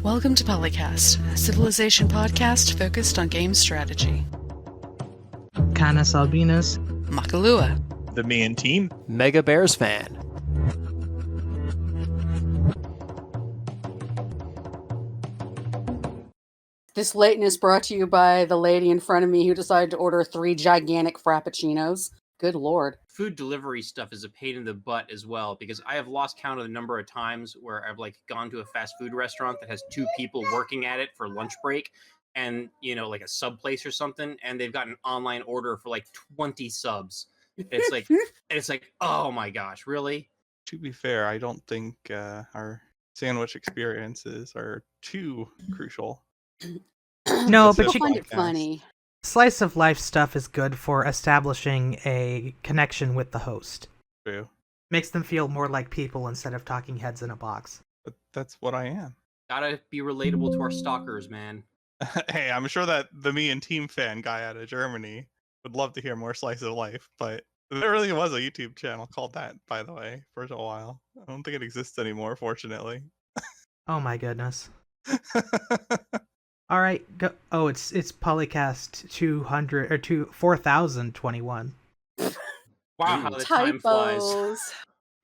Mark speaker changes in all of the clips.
Speaker 1: Welcome to PolyCast, a civilization podcast focused on game strategy.
Speaker 2: CanusAlbinus,
Speaker 1: Makahlua,
Speaker 3: TheMeInTeam,
Speaker 4: MegaBearsFan.
Speaker 5: This lateness brought to you by the lady in front of me who decided to order 3 gigantic frappuccinos. Good lord.
Speaker 6: Food delivery stuff is a pain in the butt as well, because I have lost count of the number of times where I've gone to a fast food restaurant that has 2 people working at it for lunch break, and like a sub place or something, and they've got an online order for 20 subs. It's like, oh my gosh, really?
Speaker 3: To be fair, I don't think our sandwich experiences are too crucial.
Speaker 2: No, but
Speaker 5: You'll
Speaker 2: you
Speaker 5: find it funny.
Speaker 2: Slice of life stuff is good for establishing a connection with the host.
Speaker 3: True.
Speaker 2: Makes them feel more like people instead of talking heads in a box.
Speaker 3: But that's what I am.
Speaker 6: Gotta be relatable to our stalkers, man.
Speaker 3: Hey, I'm sure that the TheMeInTeam fan guy out of Germany would love to hear more slice of life, but there really was a YouTube channel called that, by the way, for a while. I don't think it exists anymore, fortunately.
Speaker 2: Oh my goodness. All right, go. Oh, it's PolyCast 200 or 4021.
Speaker 6: Wow, how the time flies.
Speaker 5: Typos.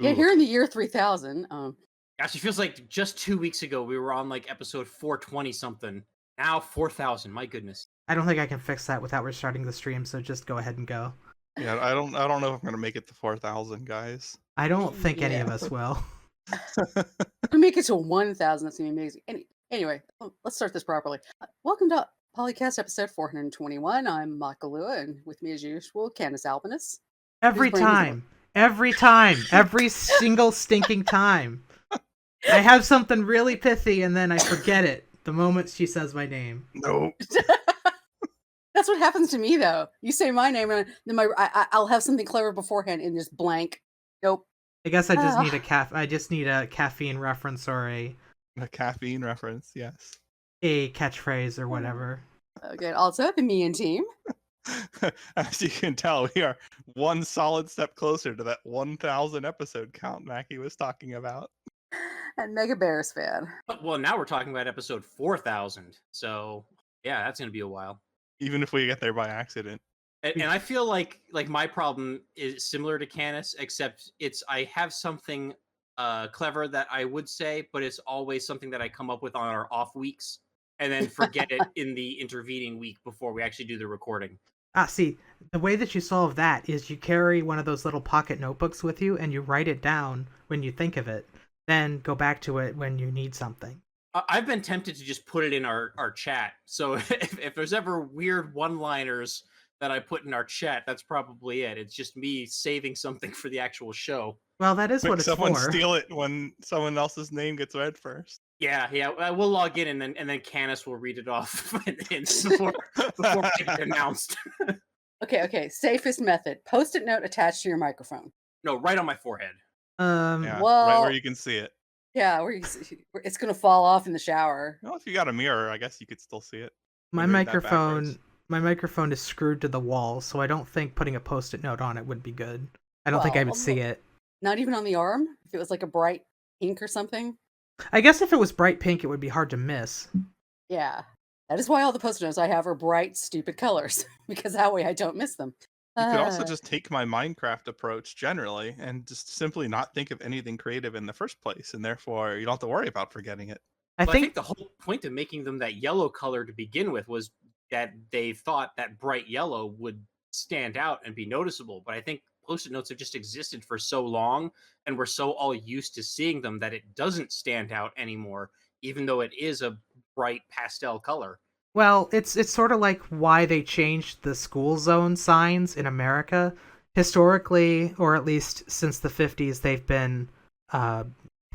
Speaker 5: Yeah, here in the year 3000.
Speaker 6: Gosh, it feels like just 2 weeks ago we were on episode 420 something. Now 4000. My goodness.
Speaker 2: I don't think I can fix that without restarting the stream, so just go ahead and go.
Speaker 3: Yeah, I don't know if I'm gonna make it to 4,000, guys.
Speaker 2: I don't think any of us will.
Speaker 5: We make it to 1000. That's gonna be amazing. Anyway, let's start this properly. Welcome to PolyCast episode 421. I'm Makahlua, and with me as usual, CanusAlbinus.
Speaker 2: Every single stinking time. I have something really pithy, and then I forget it the moment she says my name.
Speaker 3: No.
Speaker 5: That's what happens to me, though. You say my name, and then I'll have something clever beforehand, and just blank. Nope.
Speaker 2: I guess I just need a caffeine reference or a
Speaker 3: caffeine reference, yes.
Speaker 2: A catchphrase or whatever.
Speaker 5: Okay, also TheMeInTeam.
Speaker 3: As you can tell, we are one solid step closer to that 1,000 episode count Mackie was talking about.
Speaker 5: And MegaBearsFan.
Speaker 6: Well, now we're talking about episode 4000. So, yeah, that's going to be a while.
Speaker 3: Even if we get there by accident.
Speaker 6: And I feel like my problem is similar to Canus, except I have something clever that I would say, but it's always something that I come up with on our off weeks and then forget it in the intervening week before we actually do the recording.
Speaker 2: See, the way that you solve that is you carry one of those little pocket notebooks with you and you write it down when you think of it, then go back to it when you need something.
Speaker 6: I've been tempted to just put it in our chat. So if there's ever weird one-liners that I put in our chat, that's probably it. It's just me saving something for the actual show.
Speaker 2: Well, that is what it's
Speaker 3: someone
Speaker 2: for.
Speaker 3: Steal it when someone else's name gets read first.
Speaker 6: Yeah. We'll log in and then Canus will read it off before I get announced.
Speaker 5: Okay. Safest method: Post-it note attached to your microphone.
Speaker 6: No, right on my forehead.
Speaker 3: Yeah,
Speaker 5: well,
Speaker 3: right where you can see it.
Speaker 5: Yeah, it's gonna fall off in the shower.
Speaker 3: Well, if you got a mirror, I guess you could still see it.
Speaker 2: My microphone is screwed to the wall, so I don't think putting a Post-it note on it would be good. I don't think I would see it.
Speaker 5: Not even on the arm? If it was like a bright pink or something?
Speaker 2: I guess if it was bright pink, it would be hard to miss.
Speaker 5: Yeah. That is why all the Post-it notes I have are bright, stupid colors. Because that way I don't miss them.
Speaker 3: You could also just take my Minecraft approach generally and just simply not think of anything creative in the first place, and therefore you don't have to worry about forgetting it.
Speaker 2: I think
Speaker 6: the whole point of making them that yellow color to begin with was that they thought that bright yellow would stand out and be noticeable. But I think Post-it notes have just existed for so long, and we're so all used to seeing them that it doesn't stand out anymore, even though it is a bright pastel color.
Speaker 2: Well, it's sort of like why they changed the school zone signs in America. Historically, or at least since the 50s, they've been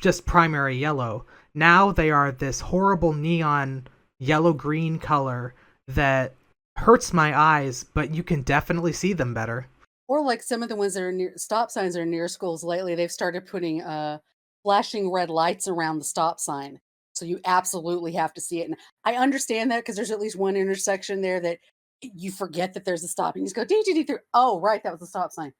Speaker 2: just primary yellow. Now they are this horrible neon yellow-green color that hurts my eyes, but you can definitely see them better.
Speaker 5: Or like some of the ones that are near stop signs that are near schools lately, they've started putting flashing red lights around the stop sign. So you absolutely have to see it. And I understand that because there's at least one intersection there that you forget that there's a stop. And you just go, dee, dee, dee, through. Oh, right, that was the stop sign.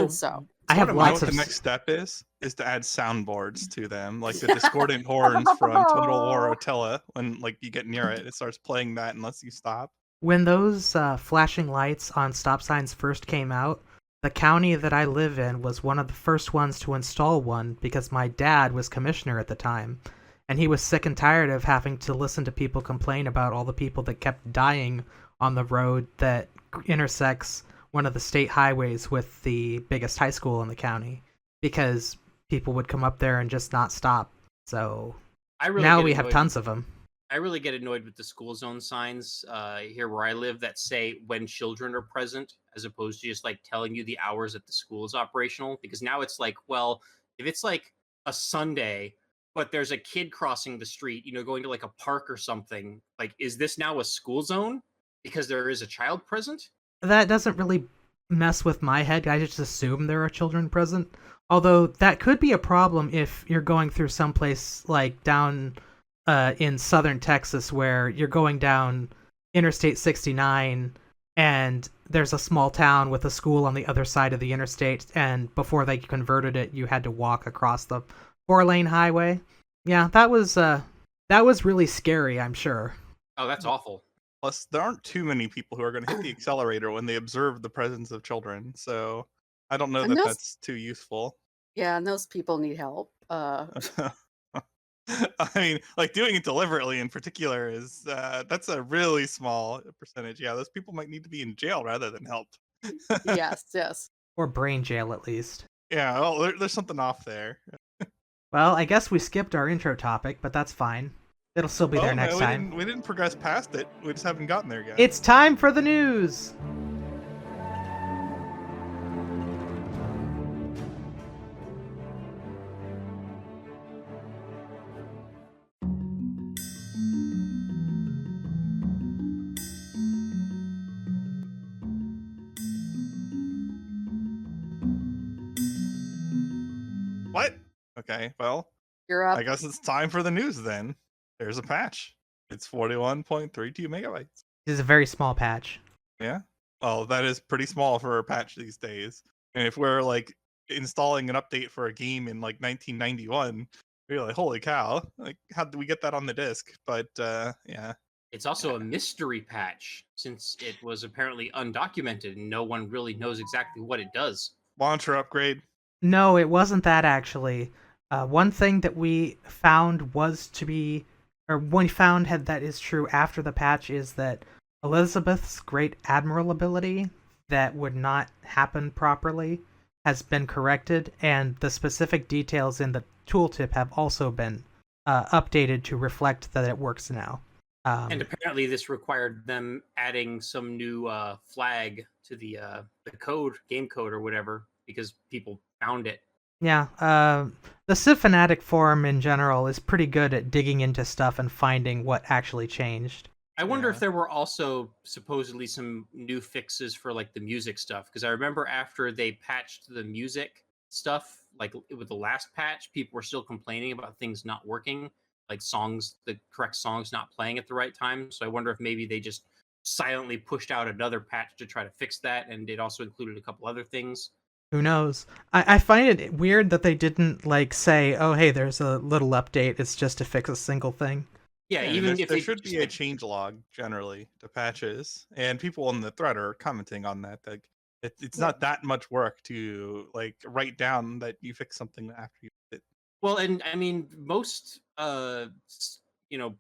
Speaker 5: So
Speaker 2: I have
Speaker 3: You know
Speaker 2: lots
Speaker 3: what
Speaker 2: of
Speaker 3: the next step is to add soundboards to them, like the discordant horns from Total War Attila. When like you get near it, it starts playing that unless you stop.
Speaker 2: when those flashing lights on stop signs first came out. The county that I live in was one of the first ones to install one because my dad was commissioner at the time, and he was sick and tired of having to listen to people complain about all the people that kept dying on the road that intersects one of the state highways with the biggest high school in the county, because people would come up there and just not stop. So
Speaker 6: I really
Speaker 2: now
Speaker 6: get
Speaker 2: we have
Speaker 6: annoyed
Speaker 2: tons
Speaker 6: with-
Speaker 2: of them.
Speaker 6: I really get annoyed with the school zone signs here where I live that say when children are present, as opposed to just like telling you the hours that the school is operational. Because now it's like, well, if it's like a Sunday, but there's a kid crossing the street, going to like a park or something, like, is this now a school zone because there is a child present?
Speaker 2: That doesn't really mess with my head. I just assume there are children present. Although that could be a problem if you're going through someplace like down in southern Texas, where you're going down Interstate 69 and there's a small town with a school on the other side of the interstate, and before they converted it, you had to walk across the 4-lane highway. Yeah, that was really scary, I'm sure.
Speaker 6: Oh, that's awful.
Speaker 3: Plus, there aren't too many people who are going to hit the accelerator when they observe the presence of children, so I don't know
Speaker 5: And
Speaker 3: that
Speaker 5: those-
Speaker 3: that's too useful.
Speaker 5: Yeah, and those people need help.
Speaker 3: I mean, like doing it deliberately in particular is that's a really small percentage. Yeah, those people might need to be in jail rather than helped.
Speaker 5: yes.
Speaker 2: Or brain jail, at least.
Speaker 3: Yeah, well, there's something off there.
Speaker 2: Well, I guess we skipped our intro topic, but that's fine. It'll still be there next time.
Speaker 3: We didn't progress past it. We just haven't gotten there yet.
Speaker 2: It's time for the news!
Speaker 3: What? Okay, well,
Speaker 5: You're up.
Speaker 3: I guess it's time for the news then. There's a patch. It's 41.32 megabytes.
Speaker 2: This is a very small patch.
Speaker 3: Yeah. Well, that is pretty small for a patch these days. And if we're like installing an update for a game in like 1991, we're like, holy cow! Like, how did we get that on the disc? But yeah.
Speaker 6: It's also a mystery patch since it was apparently undocumented and no one really knows exactly what it does.
Speaker 3: Launcher upgrade.
Speaker 2: No, it wasn't that actually. One thing that we found that is true after the patch is that Elizabeth's Great Admiral ability that would not happen properly has been corrected, and the specific details in the tooltip have also been updated to reflect that it works now.
Speaker 6: And apparently this required them adding some new flag to the game code or whatever, because people found it.
Speaker 2: Yeah, the Civ Fanatic forum in general is pretty good at digging into stuff and finding what actually changed.
Speaker 6: I wonder
Speaker 3: Yeah.
Speaker 6: if there were also supposedly some new fixes for like the music stuff, because I remember after they patched the music stuff, like with the last patch, people were still complaining about things not working, like the correct songs not playing at the right time. So I wonder if maybe they just silently pushed out another patch to try to fix that, and it also included a couple other things.
Speaker 2: Who knows? I find it weird that they didn't like say, "Oh, hey, there's a little update. It's just to fix a single thing."
Speaker 6: Yeah,
Speaker 3: Yeah,
Speaker 6: even if
Speaker 3: there
Speaker 6: they
Speaker 3: should
Speaker 6: just,
Speaker 3: be a
Speaker 6: like,
Speaker 3: change log generally to patches, and people on the thread are commenting on that. Like, it's not that much work to like write down that you fix something after you did it.
Speaker 6: Well, and I mean, most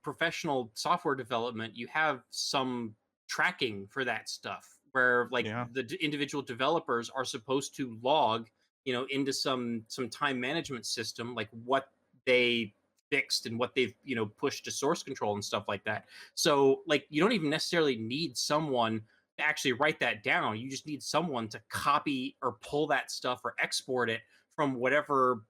Speaker 6: professional software development, you have some tracking for that stuff, where like
Speaker 3: Yeah.
Speaker 6: the individual developers are supposed to log, into some time management system, like what they fixed and what they've pushed to source control and stuff like that. So like you don't even necessarily need someone to actually write that down. You just need someone to copy or pull that stuff or export it from whatever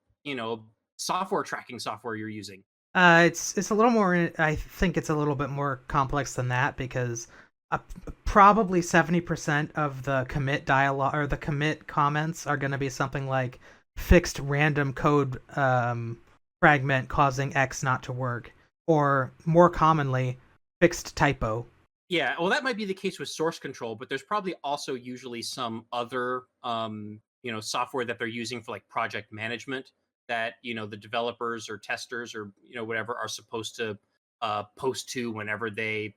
Speaker 6: software tracking software you're using.
Speaker 2: It's a little more. I think it's a little bit more complex than that, because probably 70% of the commit dialogue or the commit comments are going to be something like fixed random code fragment causing X not to work, or more commonly, fixed typo.
Speaker 6: Yeah, well, that might be the case with source control, but there's probably also usually some other software that they're using for like project management that the developers or testers or whatever are supposed to post to whenever they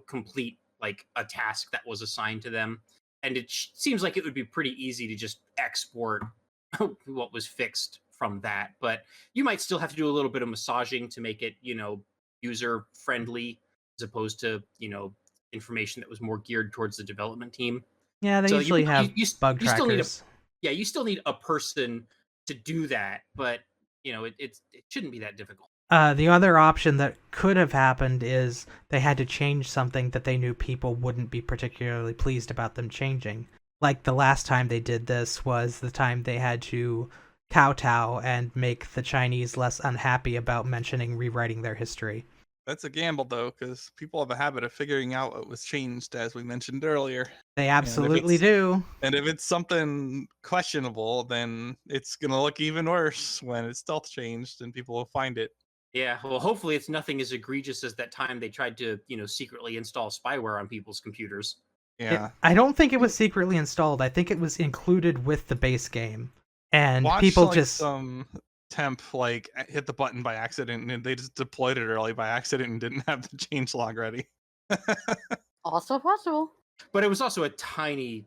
Speaker 6: complete like a task that was assigned to them. And it seems like it would be pretty easy to just export what was fixed from that, but you might still have to do a little bit of massaging to make it user friendly, as opposed to information that was more geared towards the development team.
Speaker 2: Yeah, they
Speaker 6: So
Speaker 2: usually have bug
Speaker 6: you still need
Speaker 2: trackers.
Speaker 6: you still need a person to do that, but it shouldn't be that difficult.
Speaker 2: The other option that could have happened is they had to change something that they knew people wouldn't be particularly pleased about them changing. Like the last time they did this was the time they had to kowtow and make the Chinese less unhappy about mentioning rewriting their history.
Speaker 3: That's a gamble, though, because people have a habit of figuring out what was changed, as we mentioned earlier.
Speaker 2: They absolutely do.
Speaker 3: And if it's something questionable, then it's going to look even worse when it's stealth changed and people will find it.
Speaker 6: Yeah, well, hopefully it's nothing as egregious as that time they tried to, secretly install spyware on people's computers.
Speaker 3: Yeah.
Speaker 2: I don't think it was secretly installed. I think it was included with the base game. And
Speaker 3: Watch,
Speaker 2: people
Speaker 3: like,
Speaker 2: just...
Speaker 3: some temp hit the button by accident and they just deployed it early by accident and didn't have the change log ready.
Speaker 5: Also possible.
Speaker 6: But it was also a tiny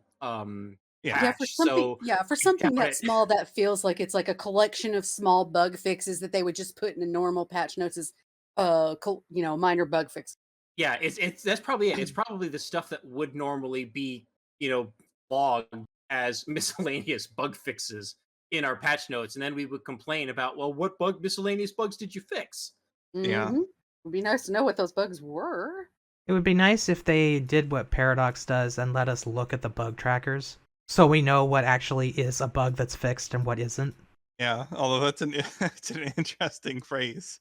Speaker 5: Yeah, for something, for something that small, that feels like it's like a collection of small bug fixes that they would just put in a normal patch notes as minor bug fix.
Speaker 6: Yeah, that's probably it. It's probably the stuff that would normally be, logged as miscellaneous bug fixes in our patch notes, and then we would complain about, well, what miscellaneous bugs did you fix?
Speaker 3: Yeah.
Speaker 5: It'd be nice to know what those bugs were.
Speaker 2: It would be nice if they did what Paradox does and let us look at the bug trackers, so we know what actually is a bug that's fixed and what isn't.
Speaker 3: Yeah, although it's an interesting phrase.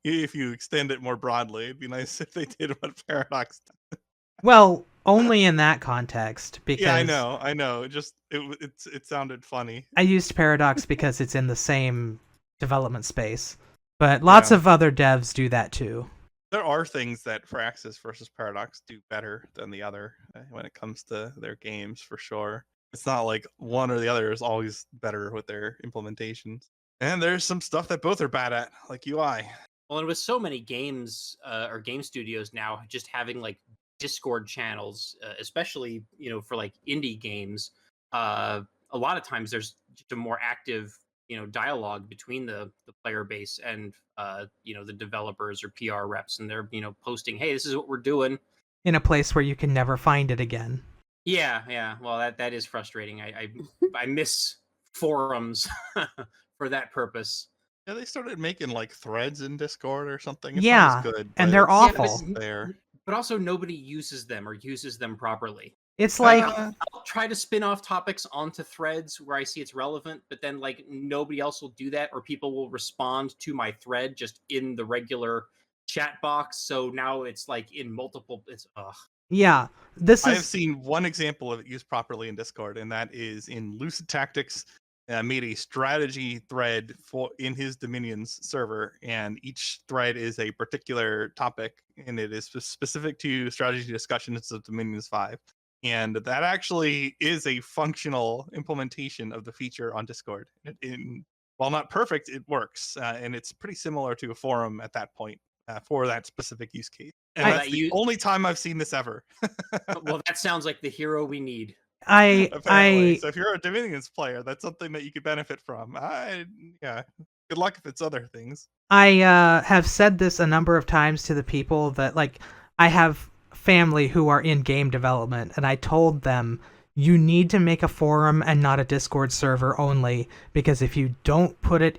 Speaker 3: If you extend it more broadly, it'd be nice if they did what Paradox does.
Speaker 2: Well, only in that context, because...
Speaker 3: Yeah, I know. It sounded funny.
Speaker 2: I used Paradox because it's in the same development space, but lots of other devs do that too.
Speaker 3: There are things that Firaxis versus Paradox do better than the other when it comes to their games, for sure. It's not like one or the other is always better with their implementations. And there's some stuff that both are bad at, like UI.
Speaker 6: Well, and with so many games or game studios now just having like Discord channels, especially for like indie games, a lot of times there's just a more active dialogue between the player base and the developers or PR reps, and they're posting, hey, this is what we're doing,
Speaker 2: in a place where you can never find it again.
Speaker 6: Yeah. Well, that is frustrating. I miss forums for that purpose.
Speaker 3: Yeah, they started making like threads in Discord or something.
Speaker 2: It's not as good, and they're awful.
Speaker 6: But also nobody uses them or uses them properly.
Speaker 2: It's like
Speaker 6: I'll try to spin off topics onto threads where I see it's relevant, but then like nobody else will do that, or people will respond to my thread just in the regular chat box. So now it's like in multiple. It's
Speaker 2: Yeah,
Speaker 3: I have seen one example of it used properly in Discord, and that is in Lucid Tactics. Made a strategy thread in his Dominions server, and each thread is a particular topic, and it is specific to strategy discussions of Dominions 5. And that actually is a functional implementation of the feature on Discord. While not perfect, it works, and it's pretty similar to a forum at that point for that specific use case. And that's the only time I've seen this ever.
Speaker 6: Well, that sounds like the hero we need.
Speaker 3: So if you're a Dominions player, that's something that you could benefit from. Good luck if it's other things.
Speaker 2: I have said this a number of times to the people that, like, I have family who are in game development, and I told them, you need to make a forum and not a Discord server only, because if you don't put it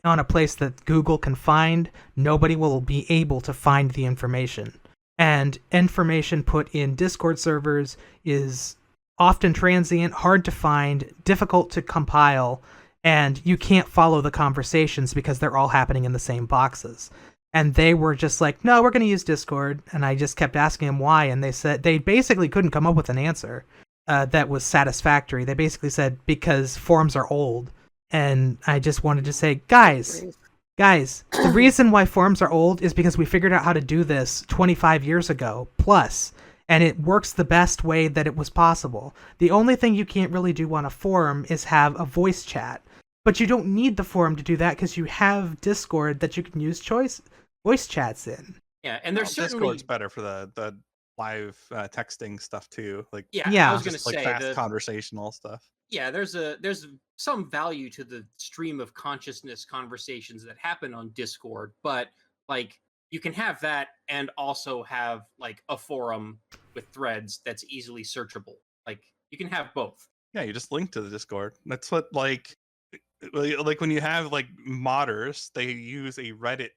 Speaker 2: on a place that Google can find, nobody will be able to find the information. And information put in Discord servers is often transient, hard to find, difficult to compile, and you can't follow the conversations because they're all happening in the same boxes. And they were just like, no, we're going to use Discord. And I just kept asking them why, and they said they basically couldn't come up with an answer that was satisfactory. They basically said, because forums are old. And I just wanted to say, guys, the reason why forums are old is because we figured out how to do this 25 years ago plus. and it works the best way that it was possible. The only thing you can't really do on a forum is have a voice chat. But you don't need the forum to do that because you have Discord that you can use voice chats in.
Speaker 6: Yeah, and there's certainly
Speaker 3: Discord's better for the live texting stuff too. Like
Speaker 2: Yeah.
Speaker 6: I was going to
Speaker 3: just like
Speaker 6: say
Speaker 3: fast conversational stuff.
Speaker 6: Yeah, there's some value to the stream of consciousness conversations that happen on Discord, but like you can have that and also have like a forum with threads that's easily searchable. Like you can have both.
Speaker 3: Yeah, you just link to the Discord. That's what like when you have like modders, they use a Reddit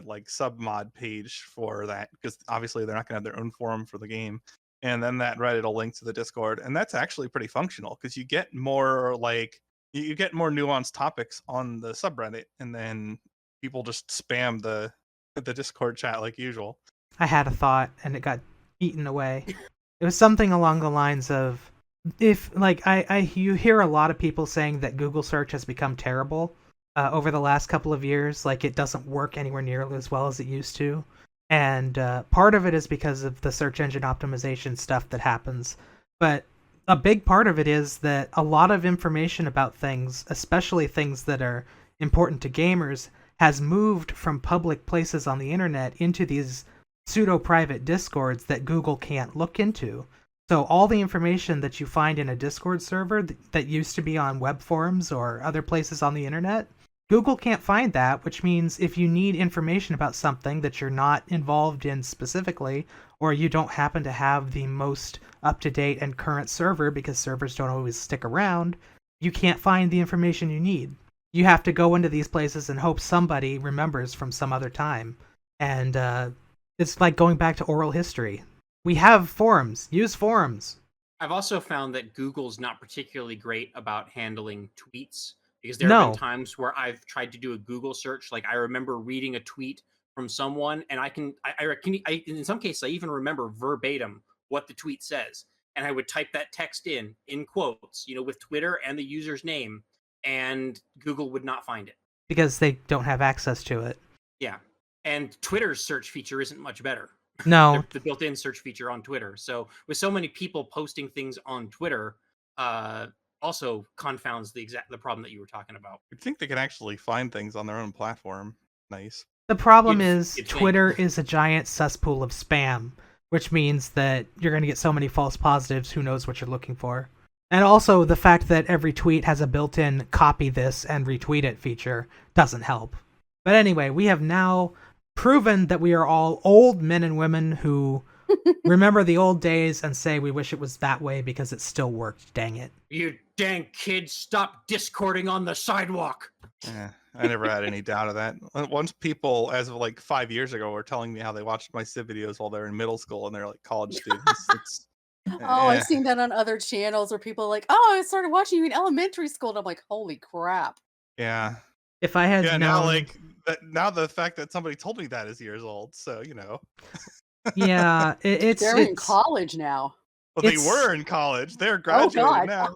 Speaker 3: like submod page for that because obviously they're not going to have their own forum for the game, and then that Reddit will link to the Discord, and that's actually pretty functional because you get more like you get more nuanced topics on the subreddit, and then people just spam the Discord chat like usual.
Speaker 2: I had a thought and it got eaten away. It was something along the lines of, if like you hear a lot of people saying that Google search has become terrible over the last couple of years, like it doesn't work anywhere nearly as well as it used to, and part of it is because of the search engine optimization stuff that happens, but a big part of it is that a lot of information about things, especially things that are important to gamers, has moved from public places on the internet into these pseudo-private Discords that Google can't look into. So all the information that you find in a Discord server that used to be on web forums or other places on the internet, Google can't find that, which means if you need information about something that you're not involved in specifically, or you don't happen to have the most up-to-date and current server because servers don't always stick around, you can't find the information you need. You have to go into these places and hope somebody remembers from some other time. And it's like going back to oral history. We have forums. Use forums.
Speaker 6: I've also found that Google's not particularly great about handling tweets because there have been times where I've tried to do a Google search. Like I remember reading a tweet from someone, and I in some cases I even remember verbatim what the tweet says, and I would type that text in quotes, with Twitter and the user's name, and Google would not find it
Speaker 2: because they don't have access to it.
Speaker 6: Yeah, and Twitter's search feature isn't much better.
Speaker 2: No.
Speaker 6: The built-in search feature on Twitter. So with so many people posting things on Twitter, also confounds the problem that you were talking about.
Speaker 3: You'd think they could actually find things on their own platform. Nice.
Speaker 2: The problem is Twitter is a giant cesspool of spam, which means that you're going to get so many false positives, who knows what you're looking for. And also the fact that every tweet has a built-in copy this and retweet it feature doesn't help. But anyway, we have now proven that we are all old men and women who remember the old days and say we wish it was that way because it still worked. Dang it.
Speaker 6: You dang kids, stop discording on the sidewalk.
Speaker 3: Yeah, I never had any doubt of that. Once people, as of like 5 years ago, were telling me how they watched my Civ videos while they're in middle school and they're like college students.
Speaker 5: I've seen that on other channels where people are like, oh, I started watching you in elementary school. And I'm like, holy crap.
Speaker 3: Yeah.
Speaker 2: If I had known...
Speaker 3: now the fact that somebody told me that is years old, so
Speaker 2: Yeah,
Speaker 5: they're in college now.
Speaker 3: Well, they were in college. They're graduating now.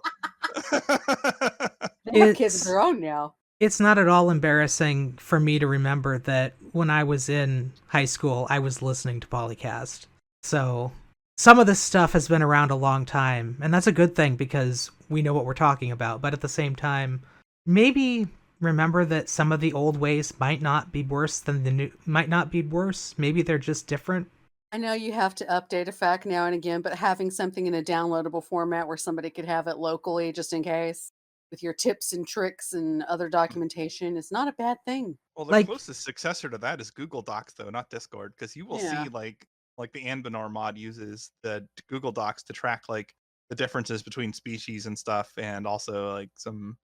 Speaker 5: They have kids of their own now.
Speaker 2: It's not at all embarrassing for me to remember that when I was in high school, I was listening to PolyCast. So some of this stuff has been around a long time, and that's a good thing because we know what we're talking about. But at the same time, maybe remember that some of the old ways might not be worse than the new. Might not be worse. Maybe they're just different.
Speaker 5: I know you have to update a fact now and again, but having something in a downloadable format where somebody could have it locally just in case, with your tips and tricks and other documentation, is not a bad thing.
Speaker 3: Well, the closest successor to that is Google Docs, though, not Discord, because you will see like the Anbenor mod uses the Google Docs to track like the differences between species and stuff, and also like some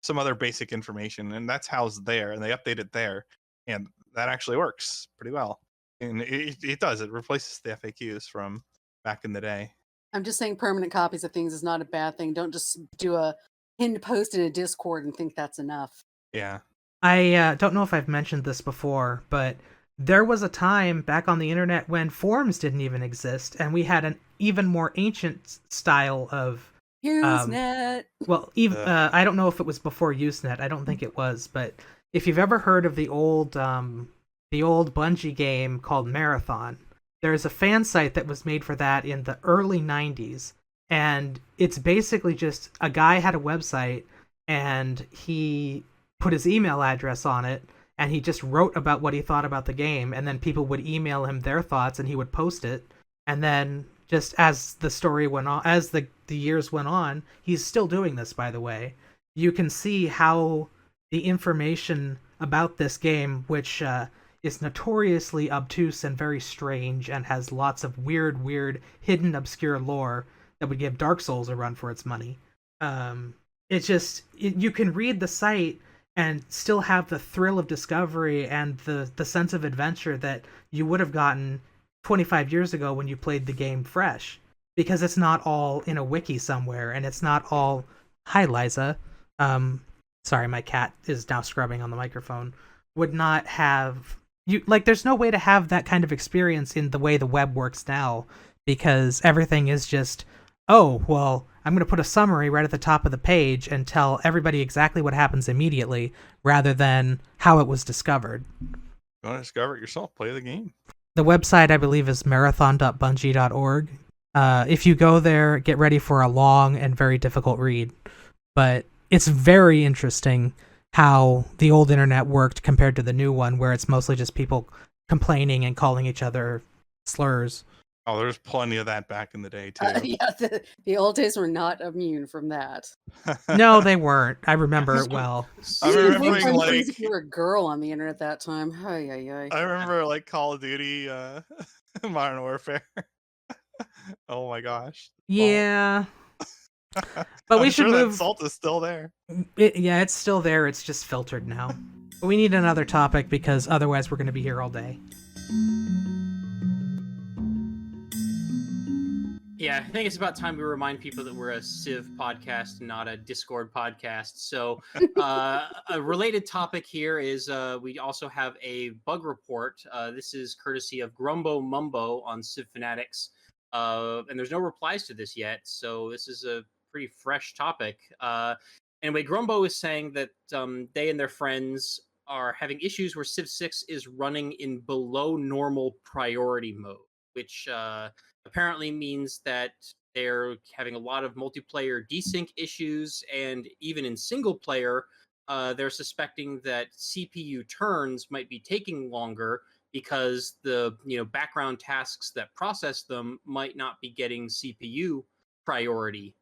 Speaker 3: other basic information, and that's housed there, and they update it there, and that actually works pretty well. And it does. It replaces the FAQs from back in the day.
Speaker 5: I'm just saying permanent copies of things is not a bad thing. Don't just do a pinned post in a Discord and think that's enough.
Speaker 3: Yeah.
Speaker 2: I don't know if I've mentioned this before, but there was a time back on the internet when forums didn't even exist, and we had an even more ancient style of
Speaker 5: Usenet.
Speaker 2: I don't know if it was before Usenet. I don't think it was, but if you've ever heard of the old Bungie game called Marathon, there's a fan site that was made for that in the early 90s, and it's basically just a guy had a website and he put his email address on it, and he just wrote about what he thought about the game, and then people would email him their thoughts and he would post it. And then just as the story went on, as the years went on, he's still doing this, by the way. You can see how the information about this game, which is notoriously obtuse and very strange and has lots of weird, hidden, obscure lore that would give Dark Souls a run for its money. You can read the site and still have the thrill of discovery and the sense of adventure that you would have gotten 25 years ago when you played the game fresh, because it's not all in a wiki somewhere, and it's not all... Hi, Liza. Sorry, my cat is now scrubbing on the microphone. Would not have... there's no way to have that kind of experience in the way the web works now, because everything is just, oh, well, I'm going to put a summary right at the top of the page and tell everybody exactly what happens immediately, rather than how it was discovered.
Speaker 3: You want to discover it yourself, play the game.
Speaker 2: The website, I believe, is marathon.bungie.org. If you go there, get ready for a long and very difficult read. But it's very interesting how the old internet worked compared to the new one, where it's mostly just people complaining and calling each other slurs.
Speaker 3: Oh, there's plenty of that back in the day, too.
Speaker 5: Yeah, the old days were not immune from that.
Speaker 2: No, they weren't. I remember it well.
Speaker 3: I'm remembering,
Speaker 5: if you were a girl on the internet at that time.
Speaker 3: I remember, Call of Duty, Modern Warfare. Oh my gosh.
Speaker 2: Yeah. But we should move...
Speaker 3: that salt is still there.
Speaker 2: It's still there. It's just filtered now. But we need another topic, because otherwise we're going to be here all day.
Speaker 6: Yeah, I think it's about time we remind people that we're a Civ podcast, not a Discord podcast. So a related topic here is we also have a bug report. This is courtesy of Grumbo Mumbo on Civ Fanatics. And there's no replies to this yet, so this is a pretty fresh topic. Anyway, Grumbo is saying that they and their friends are having issues where Civ 6 is running in below normal priority mode, which apparently means that they're having a lot of multiplayer desync issues, and even in single player, they're suspecting that CPU turns might be taking longer because the background tasks that process them might not be getting CPU priority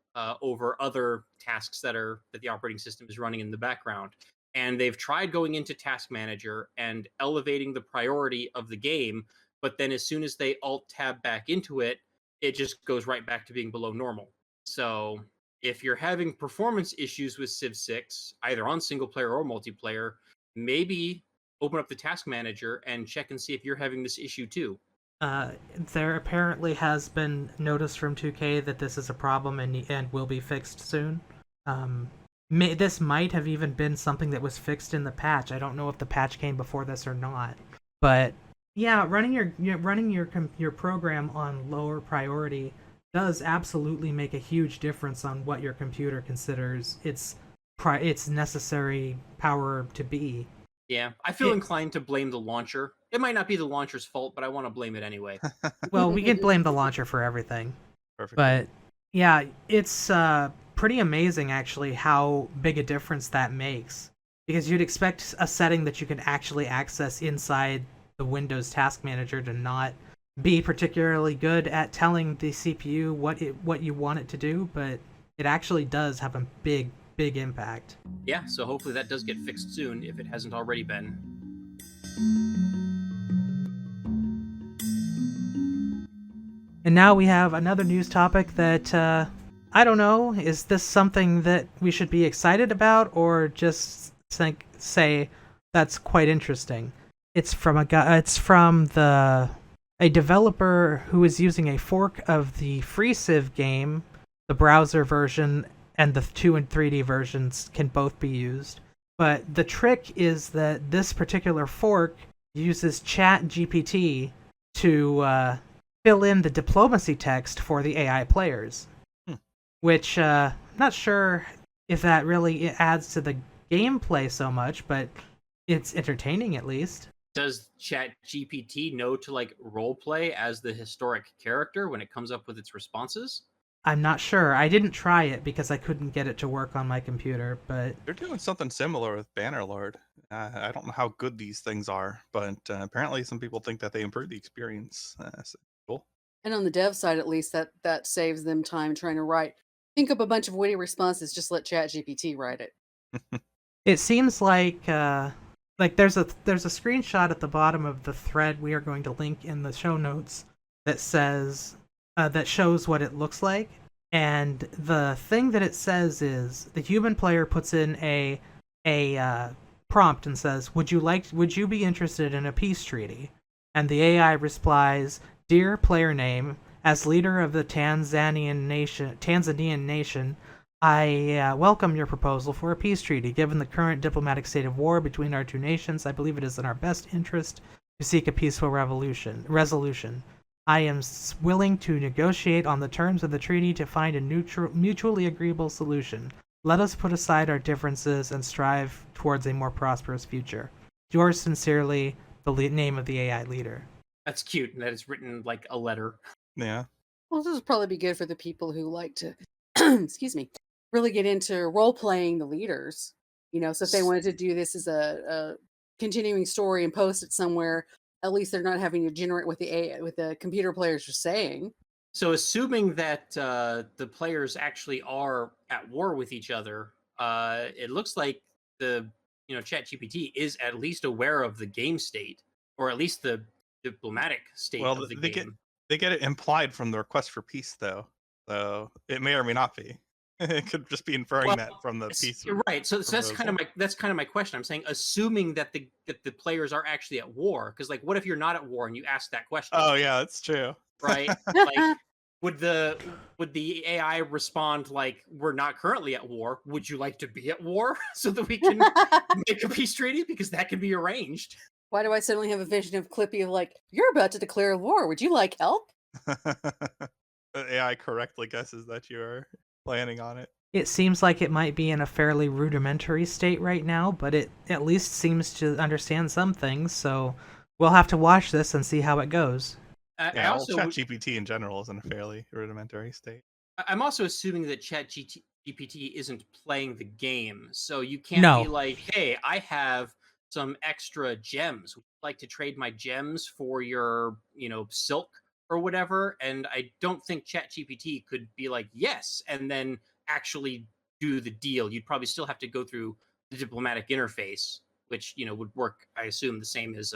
Speaker 6: over other tasks that the operating system is running in the background. And they've tried going into Task Manager and elevating the priority of the game, but then as soon as they Alt-Tab back into it, it just goes right back to being below normal. So if you're having performance issues with Civ 6, either on single player or multiplayer, maybe open up the Task Manager and check and see if you're having this issue too.
Speaker 2: There apparently has been notice from 2K that this is a problem and will be fixed soon. This might have even been something that was fixed in the patch. I don't know if the patch came before this or not. But yeah, running your program on lower priority does absolutely make a huge difference on what your computer considers its necessary power to be.
Speaker 6: Yeah, I feel inclined to blame the launcher. It might not be the launcher's fault, but I want to blame it anyway.
Speaker 2: Well, we can blame the launcher for everything.
Speaker 3: Perfect.
Speaker 2: But yeah, it's pretty amazing actually how big a difference that makes. Because you'd expect a setting that you can actually access inside the Windows Task Manager to not be particularly good at telling the CPU what you want it to do, but it actually does have a big impact.
Speaker 6: Yeah, so hopefully that does get fixed soon, if it hasn't already been.
Speaker 2: And now we have another news topic that, I don't know, is this something that we should be excited about, or just say that's quite interesting? It's from a developer who is using a fork of the FreeCIv game. The browser version and the 2 and 3D versions can both be used. But the trick is that this particular fork uses ChatGPT to fill in the diplomacy text for the AI players. Which, I'm not sure if that really adds to the gameplay so much, but it's entertaining at least.
Speaker 6: does ChatGPT know to like role play as the historic character when it comes up with its responses?
Speaker 2: I'm not sure. I didn't try it because I couldn't get it to work on my computer, but
Speaker 3: They're doing something similar with Bannerlord. I don't know how good these things are, but apparently some people think that they improve the experience. So cool.
Speaker 5: And on the dev side, at least, that saves them time trying to think up a bunch of witty responses. Just let ChatGPT write it.
Speaker 2: it seems like there's a screenshot at the bottom of the thread we are going to link in the show notes that says that shows what it looks like, and the thing that it says is the human player puts in a prompt and says, would you be interested in a peace treaty? And the AI replies, dear player name, as leader of the Tanzanian nation, I welcome your proposal for a peace treaty. Given the current diplomatic state of war between our two nations, I believe it is in our best interest to seek a peaceful resolution. I am willing to negotiate on the terms of the treaty to find a mutually agreeable solution. Let us put aside our differences and strive towards a more prosperous future. Yours sincerely, the name of the AI leader.
Speaker 6: That's cute, and that it's written like a letter.
Speaker 3: Yeah.
Speaker 5: Well, this would probably be good for the people who like to, excuse me, really get into role playing the leaders. So if they wanted to do this as a continuing story and post it somewhere, at least they're not having to generate what the computer players are saying.
Speaker 6: So, assuming that the players actually are at war with each other, it looks like the ChatGPT is at least aware of the game state, or at least the diplomatic state
Speaker 3: Well,
Speaker 6: of the
Speaker 3: they
Speaker 6: game.
Speaker 3: get it implied from the request for peace, though. So it may or may not be. It could just be inferring that from the peace.
Speaker 6: You're right. So that's kind of my question. I'm saying, assuming that the players are actually at war, because like, what if you're not at war and you ask that question?
Speaker 3: Oh yeah, that's true.
Speaker 6: Right? Like, would the AI respond like, we're not currently at war? Would you like to be at war so that we can make a peace treaty? Because that can be arranged.
Speaker 5: Why do I suddenly have a vision of Clippy of like, you're about to declare war. Would you like help?
Speaker 3: The AI correctly guesses that you're planning on it.
Speaker 2: It seems like it might be in a fairly rudimentary state right now, but it at least seems to understand some things, so we'll have to watch this and see how it goes.
Speaker 3: Yeah, ChatGPT in general is in a fairly rudimentary state.
Speaker 6: I'm also assuming that ChatGPT isn't playing the game, so you can't be like, hey, I have some extra gems. Would you like to trade my gems for your, silk or whatever? And I don't think ChatGPT could be like, yes, and then actually do the deal. You'd probably still have to go through the diplomatic interface, which, would work, I assume, the same as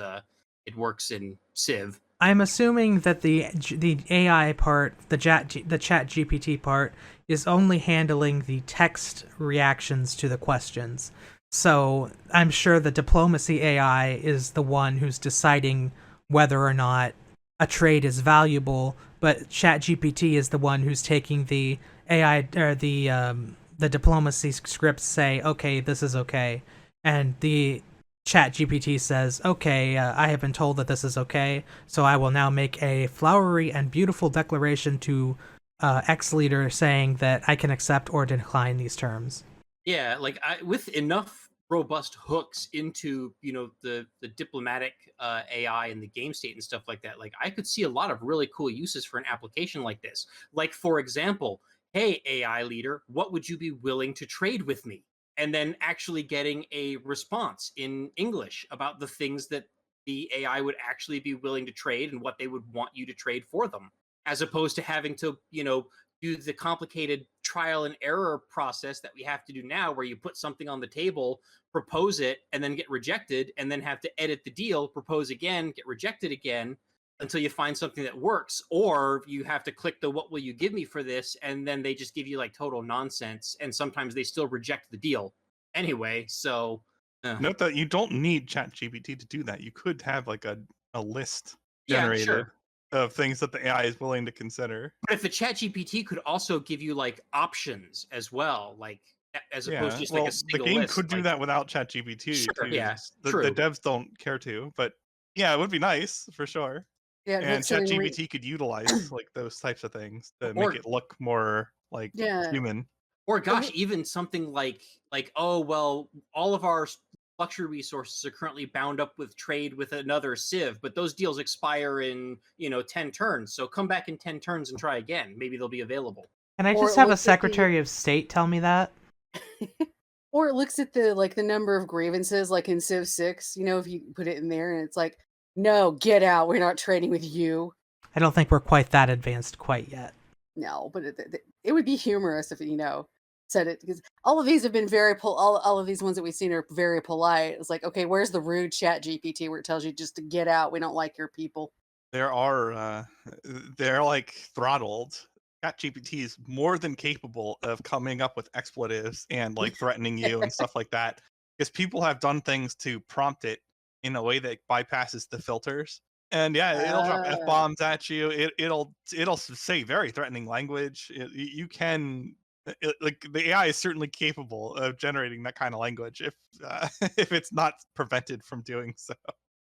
Speaker 6: it works in Civ.
Speaker 2: I'm assuming that the AI part, the chat GPT part, is only handling the text reactions to the questions. So I'm sure the diplomacy AI is the one who's deciding whether or not a trade is valuable, but ChatGPT is the one who's taking the AI or the diplomacy scripts, say, okay, this is okay, and the ChatGPT says, okay, I have been told that this is okay, so I will now make a flowery and beautiful declaration to X leader saying that I can accept or decline these terms.
Speaker 6: Yeah, like with enough robust hooks into the diplomatic AI and the game state and stuff like that, like I could see a lot of really cool uses for an application like this. Like, for example, hey AI leader, what would you be willing to trade with me? And then actually getting a response in English about the things that the AI would actually be willing to trade and what they would want you to trade for them, as opposed to having to do the complicated trial and error process that we have to do now, where you put something on the table, propose it, and then get rejected, and then have to edit the deal, propose again, get rejected again, until you find something that works. Or you have to click the what will you give me for this, and then they just give you like total nonsense, and sometimes they still reject the deal anyway. So
Speaker 3: note that you don't need ChatGPT to do that. You could have like a list generated of things that the AI is willing to consider.
Speaker 6: But if the ChatGPT could also give you like options as well, like as opposed to just like a single
Speaker 3: the game
Speaker 6: list,
Speaker 3: could do that without ChatGPT.
Speaker 6: Sure, yeah,
Speaker 3: the devs don't care to, but yeah, it would be nice for sure.
Speaker 5: Yeah,
Speaker 3: and ChatGPT could utilize like those types of things to make it look more like human.
Speaker 6: Or gosh, even something like, oh well, all of our luxury resources are currently bound up with trade with another civ, but those deals expire in 10 turns. So come back in 10 turns and try again. Maybe they'll be available.
Speaker 2: Can I
Speaker 5: Or
Speaker 2: just
Speaker 5: it
Speaker 2: have a
Speaker 5: looks at the-
Speaker 2: Secretary of State tell me that?
Speaker 5: Or it looks at the number of grievances, like in Civ 6, if you put it in there and it's like, no, get out. We're not trading with you.
Speaker 2: I don't think we're quite that advanced quite yet.
Speaker 5: No, but it would be humorous if said it, because all of these have been very all of these ones that we've seen are very polite. It's like, okay, where's the rude ChatGPT where it tells you just to get out? We don't like your people.
Speaker 3: They're like throttled. ChatGPT is more than capable of coming up with expletives and like threatening you and stuff like that, because people have done things to prompt it in a way that bypasses the filters. And yeah, it'll drop F-bombs at you. It'll say very threatening language. You can like the AI is certainly capable of generating that kind of language if if it's not prevented from doing so.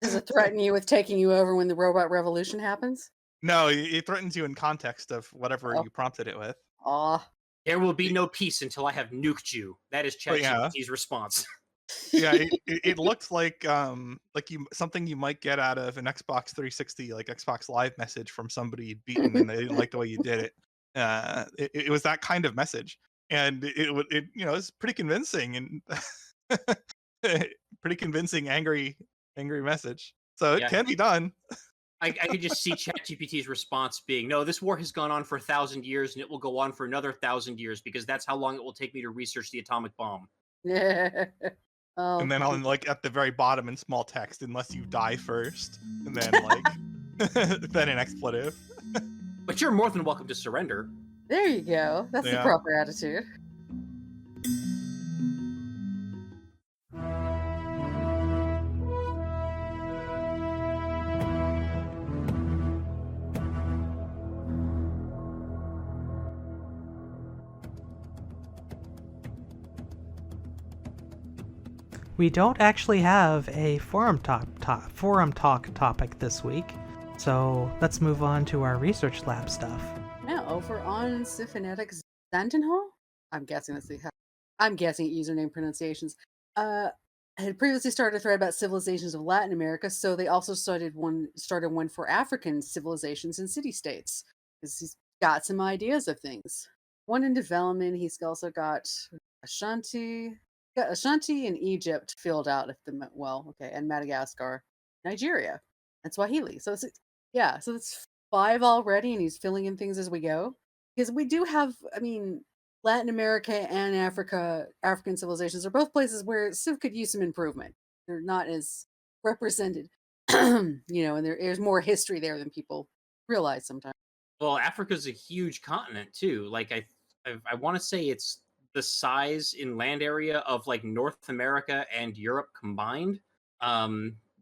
Speaker 5: Does it threaten you with taking you over when the robot revolution happens?
Speaker 3: No, it threatens you in context of whatever
Speaker 5: Oh.
Speaker 3: you prompted it with.
Speaker 5: Aw.
Speaker 6: There will be no peace until I have nuked you. That is
Speaker 3: Oh, yeah.
Speaker 6: ChatGPT's response.
Speaker 3: Yeah, it looks like something you might get out of an Xbox 360, like Xbox Live message from somebody you'd beaten and they didn't like the way you did it. It was that kind of message, and it was pretty convincing and pretty convincing angry message. So it
Speaker 6: Yeah.
Speaker 3: can be done.
Speaker 6: I could just see ChatGPT's response being, no, this war has gone on for 1,000 years and it will go on for another 1,000 years because that's how long it will take me to research the atomic bomb.
Speaker 5: Oh,
Speaker 3: And then on like at the very bottom in small text, unless you die first, and then like then an expletive.
Speaker 6: But you're more than welcome to surrender.
Speaker 5: there you go. That's the
Speaker 3: Yeah.
Speaker 5: proper attitude.
Speaker 2: We don't actually have a forum talk topic this week, so let's move on to our research lab stuff.
Speaker 5: Now, over on Syphonetic Zantenhall, I'm guessing username pronunciations. I had previously started a thread about civilizations of Latin America, so they also started one for African civilizations and city-states, because he's got some ideas of things. One in development. He's also got Ashanti and Egypt filled out, and Madagascar, Nigeria, and Swahili. So it's 5 already, and he's filling in things as we go. Because we do have, Latin America and African civilizations are both places where Civ could use some improvement. They're not as represented, and there's more history there than people realize sometimes.
Speaker 6: Well, Africa's a huge continent too. Like I want to say it's the size in land area of like North America and Europe combined,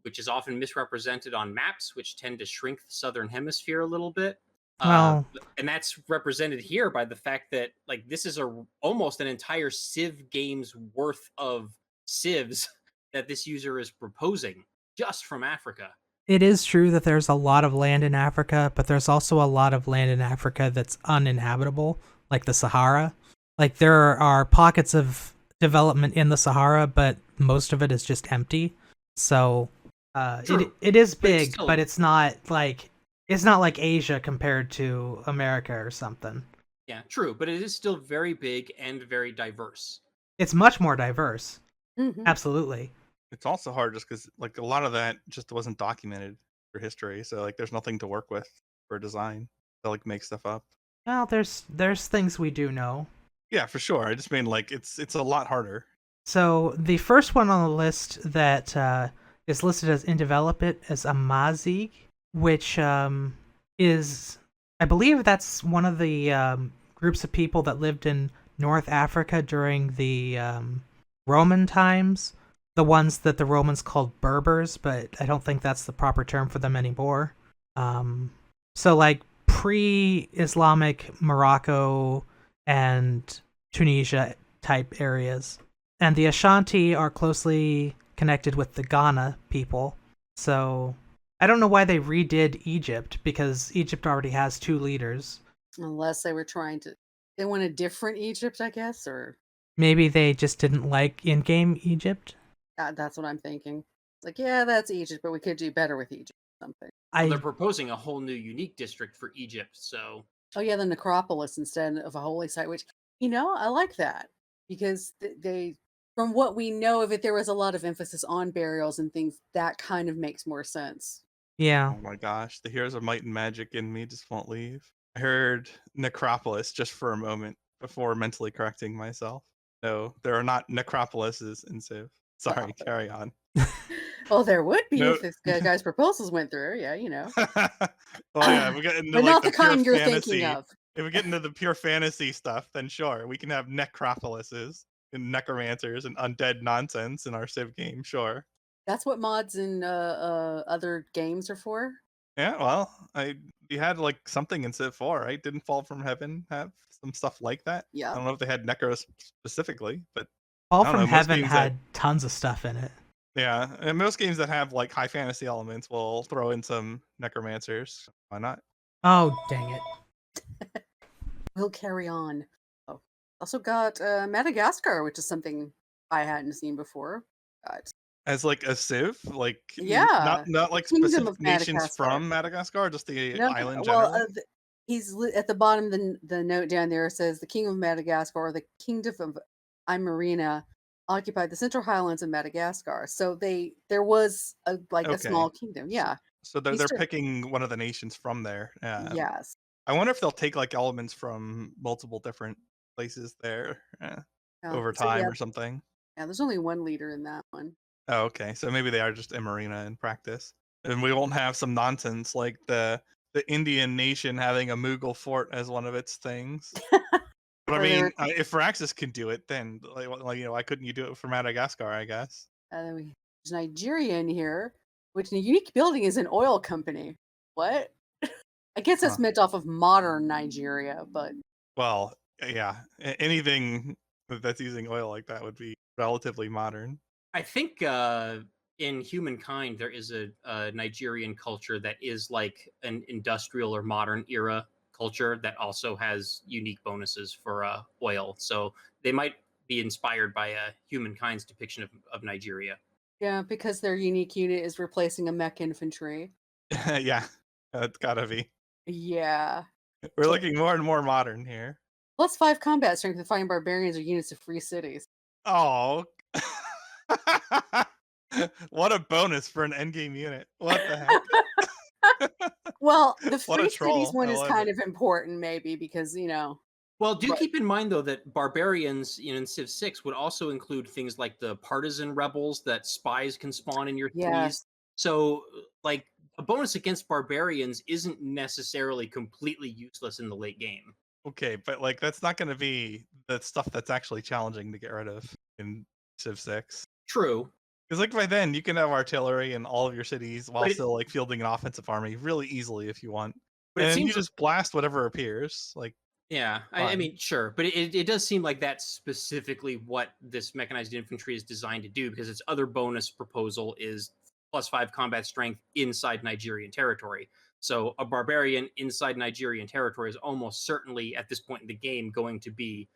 Speaker 6: which is often misrepresented on maps, which tend to shrink the southern hemisphere a little bit.
Speaker 2: Well,
Speaker 6: And that's represented here by the fact that like this is almost an entire Civ game's worth of civs that this user is proposing just from Africa.
Speaker 2: it is true that there's a lot of land in Africa, but there's also a lot of land in Africa that's uninhabitable, like the Sahara. Like, there are pockets of development in the Sahara, but most of it is just empty. So, it is big, but it's not like Asia compared to America or something.
Speaker 6: Yeah, true, but it is still very big and very diverse.
Speaker 2: It's much more diverse.
Speaker 5: Mhm.
Speaker 2: Absolutely.
Speaker 3: It's also hard just because like a lot of that just wasn't documented for history, so like there's nothing to work with for design to like make stuff up.
Speaker 2: Well, there's things we do know.
Speaker 3: Yeah, for sure. I just mean like it's a lot harder.
Speaker 2: So the first one on the list that is listed as in development is Amazigh, which is, I believe that's one of the groups of people that lived in North Africa during the Roman times. The ones that the Romans called Berbers, but I don't think that's the proper term for them anymore. So like pre-Islamic Morocco and Tunisia type areas. And the Ashanti are closely connected with the Ghana people. So I don't know why they redid Egypt, because Egypt already has 2 leaders.
Speaker 5: Unless they were they want a different Egypt, I guess, or
Speaker 2: Maybe they just didn't like in-game Egypt.
Speaker 5: That's what I'm thinking. It's like, yeah, that's Egypt, but we could do better with Egypt or something.
Speaker 6: Well, they're
Speaker 2: I
Speaker 6: proposing a whole new unique district for Egypt, so
Speaker 5: Oh yeah, the necropolis instead of a holy site, which I like that because they, from what we know of it, there was a lot of emphasis on burials and things. That kind of makes more sense.
Speaker 2: yeah.
Speaker 3: Oh my gosh, the heroes of might and magic in me just won't leave. I heard necropolis just for a moment before mentally correcting myself. No, there are not necropolises in Civ. Sorry,
Speaker 5: Well,
Speaker 3: carry on.
Speaker 5: well, there would be
Speaker 3: No.
Speaker 5: if this guy's proposals went through. Yeah,
Speaker 3: Well, yeah, if we get into
Speaker 5: but
Speaker 3: like
Speaker 5: not
Speaker 3: the
Speaker 5: the
Speaker 3: pure
Speaker 5: kind you're thinking
Speaker 3: fantasy,
Speaker 5: of.
Speaker 3: if we get into the pure fantasy stuff, then sure, we can have necropolises and necromancers and undead nonsense in our Civ game, sure.
Speaker 5: That's what mods in other games are for.
Speaker 3: Yeah, well, you had like something in Civ 4, right? Didn't Fall from Heaven have some stuff like that? I
Speaker 5: Yeah.
Speaker 3: don't know if they had necros specifically, but
Speaker 2: Fall
Speaker 3: I don't
Speaker 2: from
Speaker 3: know, most
Speaker 2: Heaven
Speaker 3: games
Speaker 2: had tons of stuff in it.
Speaker 3: yeah, and most games that have like high fantasy elements will throw in some necromancers. Why not?
Speaker 2: Oh, dang it.
Speaker 5: We'll carry on. Oh, also got Madagascar, which is something I hadn't seen before. Got
Speaker 3: As like a Civ, like
Speaker 5: Yeah,
Speaker 3: not
Speaker 5: the
Speaker 3: like
Speaker 5: Kingdom
Speaker 3: specific
Speaker 5: of
Speaker 3: nations
Speaker 5: Madagascar.
Speaker 3: from Madagascar, just the
Speaker 5: No,
Speaker 3: island
Speaker 5: well,
Speaker 3: generally.
Speaker 5: at the bottom of the note down there. It says the King of Madagascar or the Kingdom of Imarina occupied the central highlands of Madagascar. So there was a
Speaker 3: Okay,
Speaker 5: small kingdom.
Speaker 3: so,
Speaker 5: Yeah,
Speaker 3: so they're
Speaker 5: Eastern.
Speaker 3: picking one of the nations from there. Yeah,
Speaker 5: Yes.
Speaker 3: I wonder if they'll take like elements from multiple different places there
Speaker 5: Yeah.
Speaker 3: over
Speaker 5: So
Speaker 3: time or something.
Speaker 5: yeah. There's only one leader in that one.
Speaker 3: Oh, okay. So maybe they are just Imarina in practice. And we won't have some nonsense like the Indian nation having a Mughal fort as one of its things. But I
Speaker 5: Or there
Speaker 3: mean, if Firaxis can do it, then why couldn't you do it for Madagascar? I guess.
Speaker 5: there's Nigeria in here, which a unique building is an oil company. What? I guess that's
Speaker 3: Huh.
Speaker 5: meant off of modern Nigeria, but
Speaker 3: Well, yeah, anything that's using oil like that would be relatively modern.
Speaker 6: I think in humankind there is a Nigerian culture that is like an industrial or modern era culture that also has unique bonuses for oil. So they might be inspired by humankind's depiction of Nigeria.
Speaker 5: yeah, because their unique unit is replacing a mech infantry.
Speaker 3: Yeah, it's gotta be.
Speaker 5: Yeah.
Speaker 3: We're looking more and more modern here.
Speaker 5: +5 combat strength and fighting barbarians are units of free cities.
Speaker 3: Oh. What a bonus for an endgame unit. What the heck?
Speaker 5: Well, the
Speaker 3: What a
Speaker 5: free cities
Speaker 3: troll.
Speaker 5: one
Speaker 3: I
Speaker 5: is
Speaker 3: love
Speaker 5: kind
Speaker 3: it.
Speaker 5: of important, maybe, because,
Speaker 6: Well, do
Speaker 5: but
Speaker 6: keep in mind though that barbarians in Civ 6 would also include things like the partisan rebels that spies can spawn in your cities.
Speaker 5: yes.
Speaker 6: So, like a bonus against barbarians isn't necessarily completely useless in the late game.
Speaker 3: Okay, but like that's not going to be the stuff that's actually challenging to get rid of in Civ 6.
Speaker 6: True,
Speaker 3: Because like by then you can have artillery in all of your cities while
Speaker 6: but it,
Speaker 3: still like fielding an offensive army really easily if you want.
Speaker 6: but it
Speaker 3: And you
Speaker 6: seems
Speaker 3: just blast whatever appears. Like
Speaker 6: yeah. I
Speaker 3: fine.
Speaker 6: mean, sure, but it does seem like that's specifically what this mechanized infantry is designed to do because its other bonus proposal is +5 combat strength inside Nigerian territory. So a barbarian inside Nigerian territory is almost certainly at this point in the game going to be,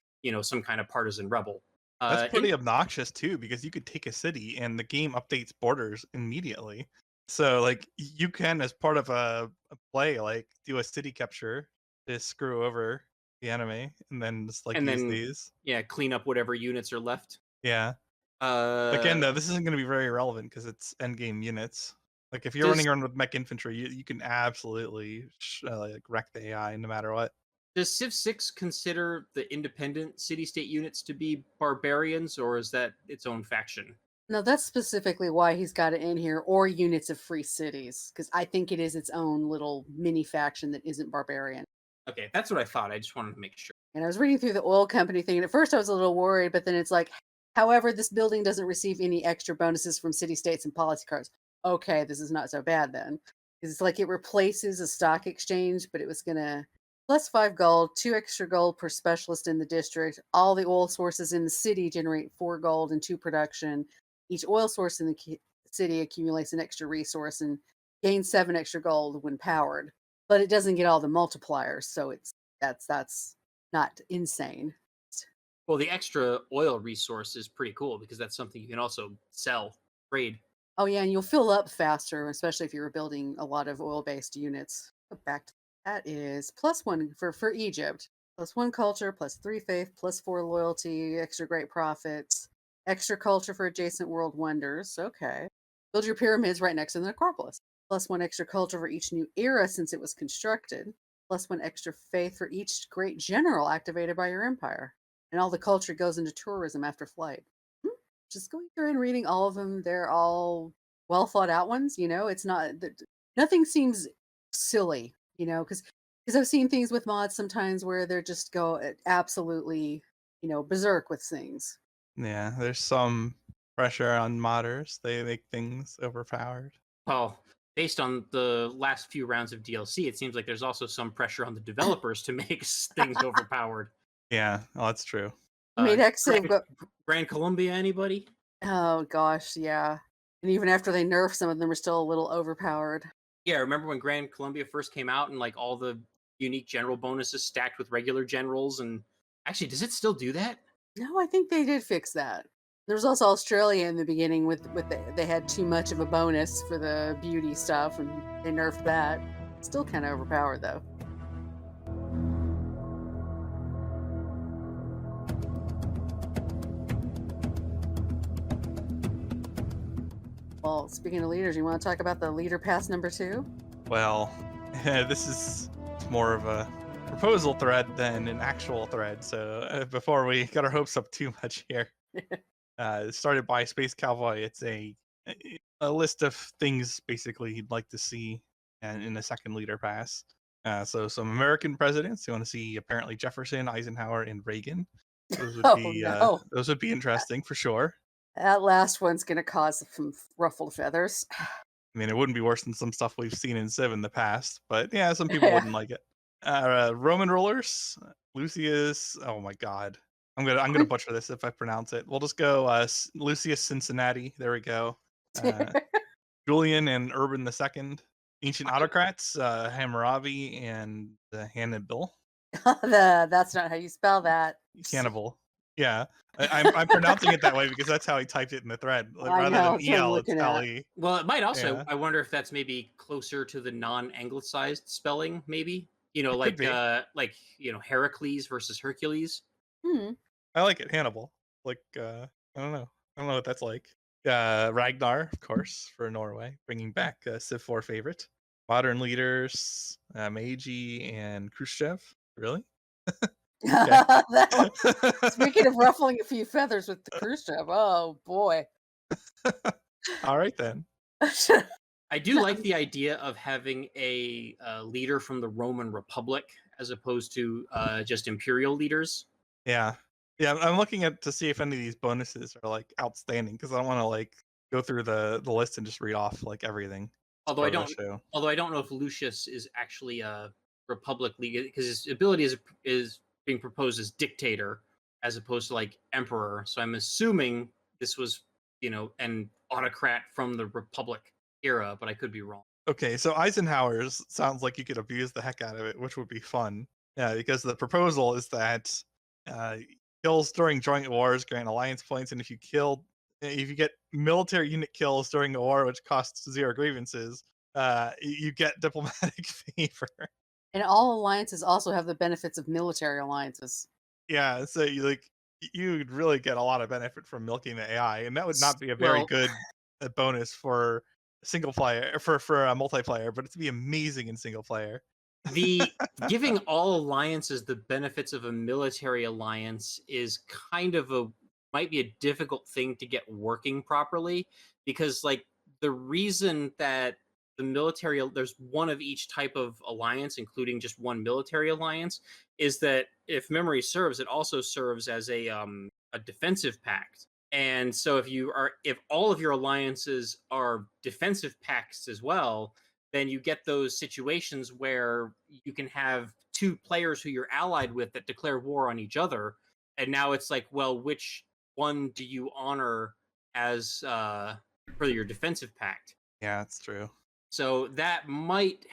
Speaker 6: some kind of partisan rebel.
Speaker 3: That's
Speaker 6: Uh,
Speaker 3: pretty obnoxious too, because you could take a city and the game updates borders immediately. So like you can, as part of a play, like do a city capture to screw over the enemy, and then just like
Speaker 6: and
Speaker 3: use
Speaker 6: then
Speaker 3: these.
Speaker 6: yeah, clean up whatever units are left.
Speaker 3: Yeah. Again,
Speaker 6: Uh,
Speaker 3: though, this isn't going to be very relevant because it's endgame units. Like if you're
Speaker 6: does
Speaker 3: running around with mech infantry, you can absolutely like wreck the AI no matter what.
Speaker 6: does Civ 6 consider the independent city-state units to be barbarians, or is that its own faction?
Speaker 5: No, that's specifically why he's got it in here, or units of free cities, because I think it is its own little mini faction that isn't barbarian.
Speaker 6: Okay, that's what I thought. I just wanted to make sure.
Speaker 5: And I was reading through the oil company thing, and at first I was a little worried, but then it's like, however, this building doesn't receive any extra bonuses from city states and policy cards. Okay, this is not so bad then. Because it's like it replaces a stock exchange, but it was gonna +5 gold, 2 extra gold per specialist in the district. All the oil sources in the city generate 4 gold and 2 production. Each oil source in the city accumulates an extra resource and gains 7 extra gold when powered. But it doesn't get all the multipliers, so that's not insane.
Speaker 6: Well, the extra oil resource is pretty cool because that's something you can also sell, trade.
Speaker 5: Oh yeah, and you'll fill up faster, especially if you're building a lot of oil-based units. Back to that is +1 for Egypt. +1 culture, +3 faith, +4 loyalty, extra great profits, extra culture for adjacent world wonders. Okay. Build your pyramids right next to the necropolis. +1 extra culture for each new era since it was constructed. +1 extra faith for each great general activated by your empire. And all the culture goes into tourism after flight. Just going through and reading all of them. They're all well thought out ones. It's not that nothing seems silly. Because I've seen things with mods sometimes where they're just go absolutely berserk with things.
Speaker 3: Yeah, there's some pressure on modders. They make things overpowered.
Speaker 6: Well, based on the last few rounds of DLC, it seems like there's also some pressure on the developers to make things overpowered.
Speaker 3: Yeah, well, that's true.
Speaker 5: Made exit.
Speaker 6: Grand Columbia, anybody?
Speaker 5: Oh gosh, yeah. And even after they nerf, some of them are still a little overpowered.
Speaker 6: Yeah, remember when Grand Columbia first came out and like all the unique general bonuses stacked with regular generals? And actually, does it still do that?
Speaker 5: No, I think they did fix that. There was also Australia in the beginning they had too much of a bonus for the beauty stuff, and they nerfed that. Still kind of overpowered though. Well, speaking of leaders, you want to talk about the leader pass number 2?
Speaker 3: Well, this is more of a proposal thread than an actual thread. So before we get our hopes up too much here, started by Space Cowboy. It's a list of things basically he'd like to see in a second leader pass. So some American presidents. You want to see apparently Jefferson, Eisenhower, and Reagan. Those would those would be interesting for sure.
Speaker 5: That last one's going to cause some ruffled feathers.
Speaker 3: I mean, it wouldn't be worse than some stuff we've seen in Civ in the past, but yeah, some people wouldn't like it. Roman rulers, Lucius. Oh my God, I'm gonna butcher this if I pronounce it. We'll just go Lucius Cincinnati. There we go. Julian and Urban II. Ancient autocrats, Hammurabi and Hannibal.
Speaker 5: That's not how you spell that.
Speaker 3: Hannibal. Yeah, I'm pronouncing it that way because that's how he typed it in the thread. Like, rather than EL, it's LE.
Speaker 6: Well, it might also. Yeah. I wonder if that's maybe closer to the non-anglicized spelling. Maybe like Heracles versus Hercules.
Speaker 3: I like it, Hannibal. Like I don't know what that's like. Ragnar, of course, for Norway, bringing back Civ 4 favorite. Modern leaders, Meiji and Khrushchev. Really?
Speaker 5: Speaking of ruffling a few feathers with the Khrushchev, oh boy.
Speaker 3: All right then.
Speaker 6: I do like the idea of having a leader from the Roman Republic as opposed to just imperial leaders.
Speaker 3: Yeah, I'm looking to see if any of these bonuses are like outstanding because I don't want to like go through the list and just read off like everything.
Speaker 6: Although I don't know if Lucius is actually a Republic leader because his ability is being proposed as dictator as opposed to like emperor. So I'm assuming this was, an autocrat from the Republic era, but I could be wrong.
Speaker 3: Okay, so Eisenhower's sounds like you could abuse the heck out of it, which would be fun. Yeah, because the proposal is that kills during joint wars grant alliance points, and if you get military unit kills during a war which costs 0 grievances, you get diplomatic favor.
Speaker 5: And all alliances also have the benefits of military alliances.
Speaker 3: Yeah, so you'd really get a lot of benefit from milking the AI, and that would not be a very good bonus for single player for a multiplayer, but it'd be amazing in single player.
Speaker 6: The giving all alliances the benefits of a military alliance is kind of might be a difficult thing to get working properly because like the reason that the military, there's one of each type of alliance, including just one military alliance, is that if memory serves, it also serves as a defensive pact. And so if all of your alliances are defensive pacts as well, then you get those situations where you can have 2 players who you're allied with that declare war on each other. And now it's like, well, which one do you honor as for your defensive pact?
Speaker 3: Yeah, that's true.
Speaker 6: So that might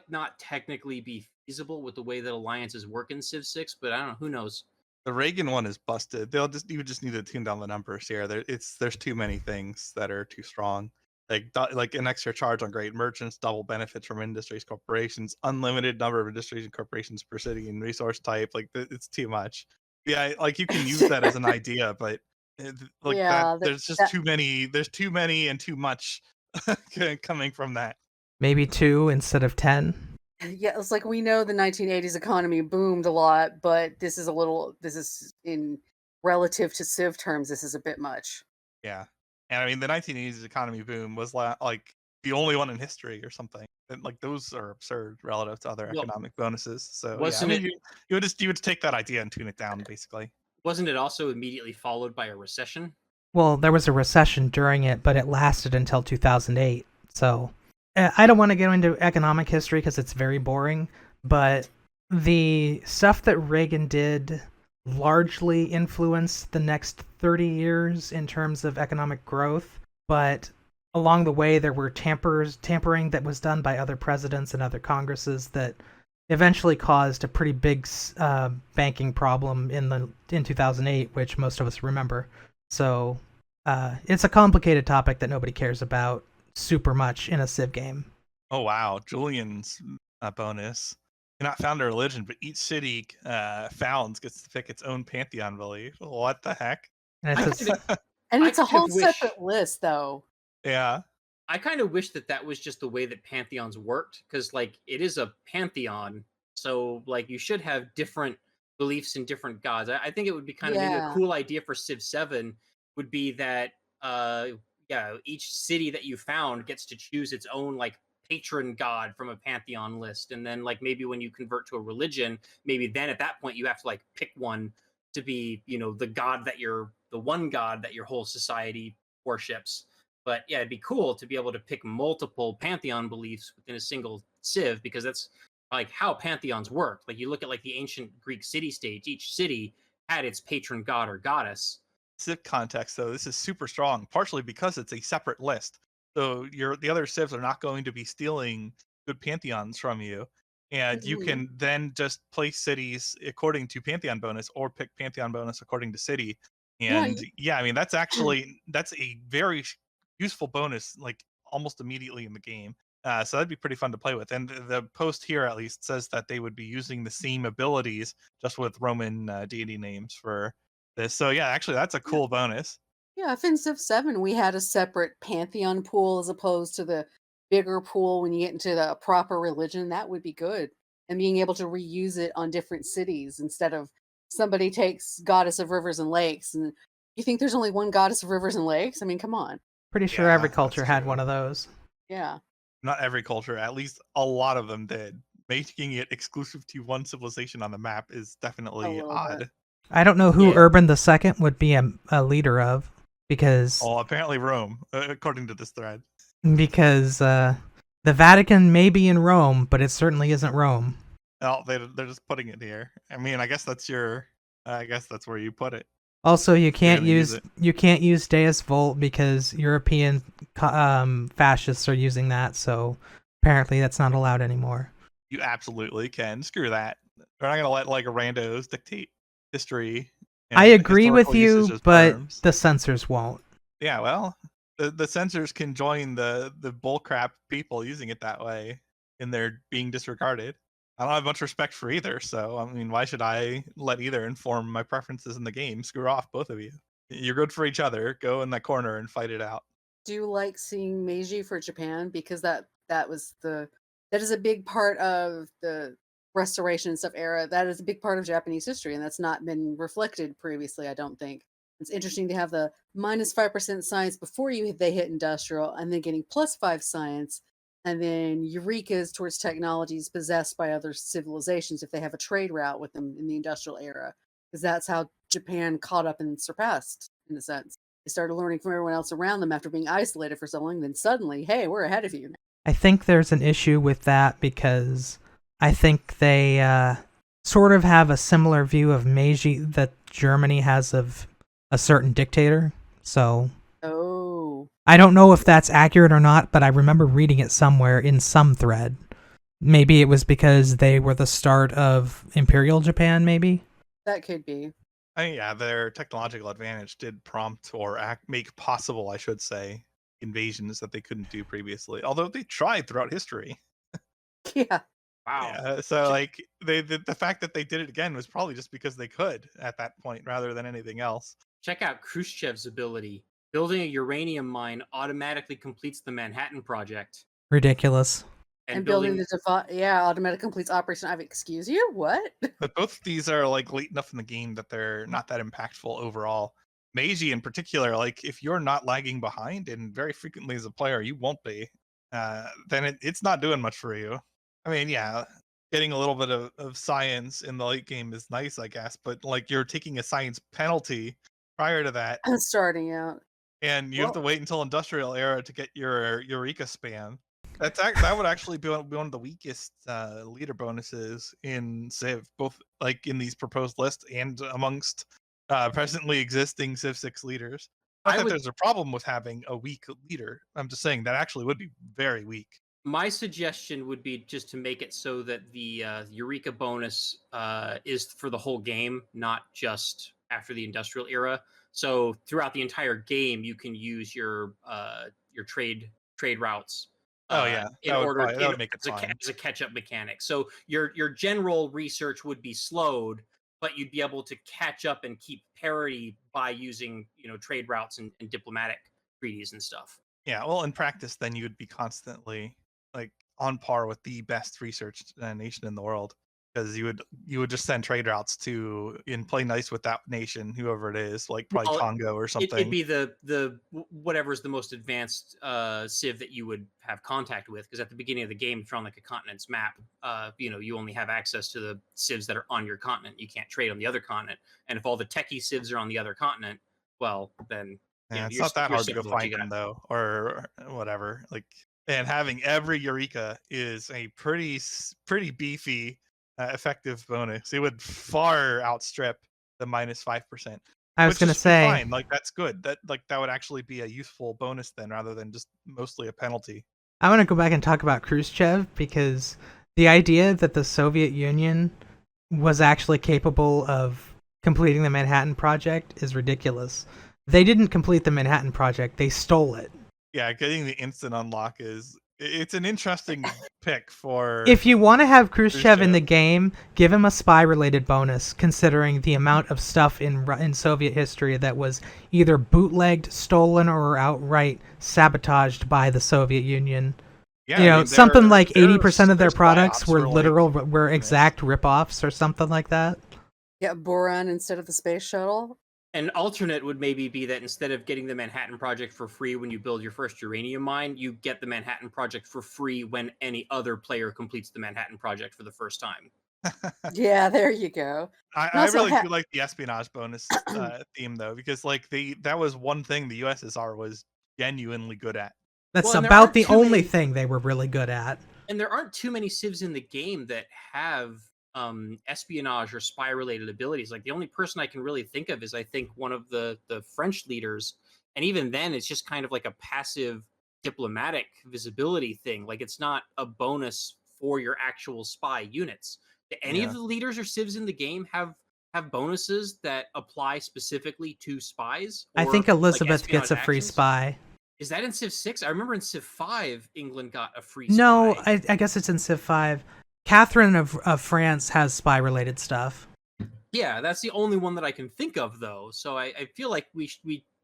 Speaker 6: not technically be feasible with the way that alliances work in Civ 6, but I don't know, who knows?
Speaker 3: The Reagan one is busted. You just need to tune down the numbers here. There's too many things that are too strong. Like an extra charge on great merchants, double benefits from industries, corporations, unlimited number of industries and corporations per city and resource type. Like it's too much. Yeah, like you can use that as an idea, but like that,
Speaker 5: Yeah,
Speaker 3: there's just
Speaker 5: that
Speaker 3: too many. There's too many and too much coming from that.
Speaker 2: Maybe 2 instead of 10.
Speaker 5: yeah, it's like we know the 1980s economy boomed a lot, but this is in relative to Civ terms, this is a bit much.
Speaker 3: Yeah, and I mean the 1980s economy boom was like the only one in history or something. And like those are absurd relative to other
Speaker 6: Well,
Speaker 3: economic bonuses. So yeah, I
Speaker 6: wasn't
Speaker 3: mean
Speaker 6: it
Speaker 3: you would take that idea and tune it down basically.
Speaker 6: wasn't it also immediately followed by a recession?
Speaker 2: Well, there was a recession during it, but it lasted until 2008. So I don't want to get into economic history because it's very boring, but the stuff that Reagan did largely influenced the next 30 years in terms of economic growth, but along the way there were tampering that was done by other presidents and other Congresses that eventually caused a pretty big banking problem in 2008, which most of us remember. So it's a complicated topic that nobody cares about super much in a Civ game.
Speaker 3: Oh wow, Julian's bonus. Cannot found a religion, but each city founds gets to pick its own pantheon belief. What the heck?
Speaker 2: And
Speaker 6: I
Speaker 2: it's
Speaker 6: kind of,
Speaker 5: And
Speaker 6: I
Speaker 5: it's a
Speaker 6: kind of
Speaker 5: whole
Speaker 6: wish
Speaker 5: separate list, though.
Speaker 3: Yeah.
Speaker 6: I kind of wish that was just the way that pantheons worked, because like it is a pantheon, so like you should have different beliefs in different gods. I think it would be kind of maybe a
Speaker 5: Yeah.
Speaker 6: cool idea for Civ 7 would be that each city that you found gets to choose its own like patron god from a pantheon list, and then like maybe when you convert to a religion, maybe then at that point you have to like pick one to be the one god that your whole society worships. But yeah, it'd be cool to be able to pick multiple pantheon beliefs within a single Civ, because that's like how pantheons work. Like you look at like the ancient Greek city states, each city had its patron god or goddess.
Speaker 3: Civ context though, this is super strong, partially because it's a separate list. So the other civs are not going to be stealing good pantheons from you. And you
Speaker 5: Mhm.
Speaker 3: can then just place cities according to pantheon bonus or pick pantheon bonus according to city.
Speaker 5: Yeah,
Speaker 3: And yeah, I mean that's a very useful bonus like almost immediately in the game. So that'd be pretty fun to play with. And the post here at least says that they would be using the same abilities just with Roman deity names for this. So yeah, actually that's a cool bonus.
Speaker 5: yeah. If in Civ 7 we had a separate pantheon pool as opposed to the bigger pool when you get into the proper religion, that would be good. And being able to reuse it on different cities instead of somebody takes goddess of rivers and lakes, and you think there's only one goddess of rivers and lakes? I mean, come on.
Speaker 2: Pretty sure
Speaker 3: Yeah,
Speaker 2: every
Speaker 3: that's
Speaker 2: culture had
Speaker 3: true.
Speaker 2: one of those.
Speaker 5: Yeah.
Speaker 3: Not every culture, at least a lot of them did. Making it exclusive to one civilization on the map is
Speaker 5: A
Speaker 3: definitely
Speaker 5: little
Speaker 3: odd.
Speaker 5: bit.
Speaker 2: I don't know who
Speaker 6: Yeah.
Speaker 2: Urban II would be a leader of, because
Speaker 3: Oh, apparently Rome, according to this thread.
Speaker 2: the Vatican may be in Rome, but it certainly isn't Rome.
Speaker 3: Oh, they're just putting it here. I mean, I guess that's where you put it.
Speaker 2: Also, you can't
Speaker 3: gonna use
Speaker 2: use Deus Vult because European fascists are using that. So apparently, that's not allowed anymore.
Speaker 3: You absolutely can. Screw that. They're not gonna let like a randos dictate history. and
Speaker 2: I agree with
Speaker 3: historical
Speaker 2: you,
Speaker 3: usage as
Speaker 2: but
Speaker 3: terms.
Speaker 2: the censors won't.
Speaker 3: Yeah, well, the censors can join the bullcrap people using it that way, and they're being disregarded. I don't have much respect for either, so I mean, why should I let either inform my preferences in the game? Screw off, both of you. You're good for each other. Go in that corner and fight it out.
Speaker 5: Do you like seeing Meiji for Japan? Because that is a big part of the restoration and stuff era. That is a big part of Japanese history, and that's not been reflected previously, I don't think. It's interesting to have the -5% science before they hit industrial, and then getting +5 science, and then eurekas towards technologies possessed by other civilizations if they have a trade route with them in the industrial era. Because that's how Japan caught up and surpassed, in a sense. They started learning from everyone else around them after being isolated for so long. Then suddenly, hey, we're ahead of you now.
Speaker 2: I think there's an issue with that because I think they sort of have a similar view of Meiji that Germany has of a certain dictator. So
Speaker 5: Oh,
Speaker 2: I don't know if that's accurate or not, but I remember reading it somewhere in some thread. Maybe it was because they were the start of Imperial Japan, maybe?
Speaker 5: that could be.
Speaker 3: Yeah, their technological advantage did prompt or make possible, I should say, invasions that they couldn't do previously. Although they tried throughout history.
Speaker 5: Yeah.
Speaker 6: Wow.
Speaker 3: Yeah, so like the fact that they did it again was probably just because they could at that point, rather than anything else.
Speaker 6: Check out Khrushchev's ability. Building a uranium mine automatically completes the Manhattan Project.
Speaker 2: Ridiculous.
Speaker 5: And building automatic completes operation. Excuse you? What?
Speaker 3: But both of these are like late enough in the game that they're not that impactful overall. Meiji in particular, like if you're not lagging behind, and very frequently as a player you won't be, then it's not doing much for you. I mean, yeah, getting a little bit of science in the late game is nice, I guess, but like you're taking a science penalty prior to that,
Speaker 5: Starting out.
Speaker 3: and you have to
Speaker 5: Well,
Speaker 3: wait until industrial era to get your Eureka spam. That would actually be one of the weakest leader bonuses in Civ, both like in these proposed lists and amongst presently existing Civ 6 leaders. Not
Speaker 6: I
Speaker 3: that
Speaker 6: would.
Speaker 3: there's a problem with having a weak leader. I'm just saying that actually would be very weak.
Speaker 6: My suggestion would be just to make it so that the Eureka bonus is for the whole game, not just after the industrial era. So throughout the entire game, you can use your trade routes
Speaker 3: Oh yeah,
Speaker 6: in order
Speaker 3: that would make it
Speaker 6: as
Speaker 3: fine.
Speaker 6: as a catch up mechanic. So your general research would be slowed, but you'd be able to catch up and keep parity by using trade routes and diplomatic treaties and stuff.
Speaker 3: Yeah, well, in practice, then you would be constantly like on par with the best researched nation in the world, because you would just send trade routes to and play nice with that nation, whoever it is, like probably
Speaker 6: Well,
Speaker 3: Congo or
Speaker 6: It'd
Speaker 3: something.
Speaker 6: be the whatever's the most advanced civ that you would have contact with, because at the beginning of the game, if you're on like a continent's map, you only have access to the civs that are on your continent. You can't trade on the other continent, and if all the techie civs are on the other continent, well, then
Speaker 3: Yeah, it's
Speaker 6: you're
Speaker 3: not that
Speaker 6: you're
Speaker 3: hard to
Speaker 6: stuck
Speaker 3: go
Speaker 6: with what you
Speaker 3: find them
Speaker 6: got.
Speaker 3: though, or whatever. Like, and having every Eureka is a pretty beefy, effective bonus. It would far outstrip the -5%,
Speaker 2: I was
Speaker 3: which
Speaker 2: gonna
Speaker 3: is
Speaker 2: say,
Speaker 3: fine. Like that's good. That would actually be a useful bonus then, rather than just mostly a penalty.
Speaker 2: I want to go back and talk about Khrushchev because the idea that the Soviet Union was actually capable of completing the Manhattan Project is ridiculous. They didn't complete the Manhattan Project, they stole it.
Speaker 3: Yeah, getting the instant unlock it's an interesting pick for
Speaker 2: If you want to have Khrushchev in the
Speaker 3: Khrushchev.
Speaker 2: game, give him a spy-related bonus, considering the amount of stuff in Soviet history that was either bootlegged, stolen, or outright sabotaged by the Soviet Union.
Speaker 3: Yeah, I mean,
Speaker 2: Something like 80% of their
Speaker 3: spy
Speaker 2: products
Speaker 3: ops
Speaker 2: were
Speaker 3: like
Speaker 2: were
Speaker 3: famous.
Speaker 2: exact rip-offs or something like that.
Speaker 5: yeah, boron instead of the space shuttle.
Speaker 6: An alternate would maybe be that instead of getting the Manhattan Project for free when you build your first uranium mine, you get the Manhattan Project for free when any other player completes the Manhattan Project for the first time.
Speaker 5: Yeah, there you go. And
Speaker 3: I
Speaker 5: also
Speaker 3: really do like the espionage bonus theme though, because like that was one thing the USSR was genuinely good at.
Speaker 2: That's
Speaker 6: Well, and there
Speaker 2: about
Speaker 6: aren't
Speaker 2: the
Speaker 6: too
Speaker 2: only
Speaker 6: many-
Speaker 2: thing they were really good at.
Speaker 6: And there aren't too many civs in the game that have espionage or spy related abilities. Like the only person I can really think of is I think one of the French leaders, and even then it's just kind of like a passive diplomatic visibility thing. Like it's not a bonus for your actual spy units. Do any
Speaker 3: Yeah.
Speaker 6: of the leaders or civs in the game have bonuses that apply specifically to spies?
Speaker 2: I
Speaker 6: or,
Speaker 2: think
Speaker 6: like,
Speaker 2: Elizabeth gets a
Speaker 6: espionage
Speaker 2: free
Speaker 6: actions?
Speaker 2: spy.
Speaker 6: Is that in Civ 6? I remember in Civ 5, England got a free
Speaker 2: No,
Speaker 6: spy.
Speaker 2: I guess it's in Civ 5. Catherine of France has spy-related stuff.
Speaker 6: Yeah, that's the only one that I can think of, though. So I feel like we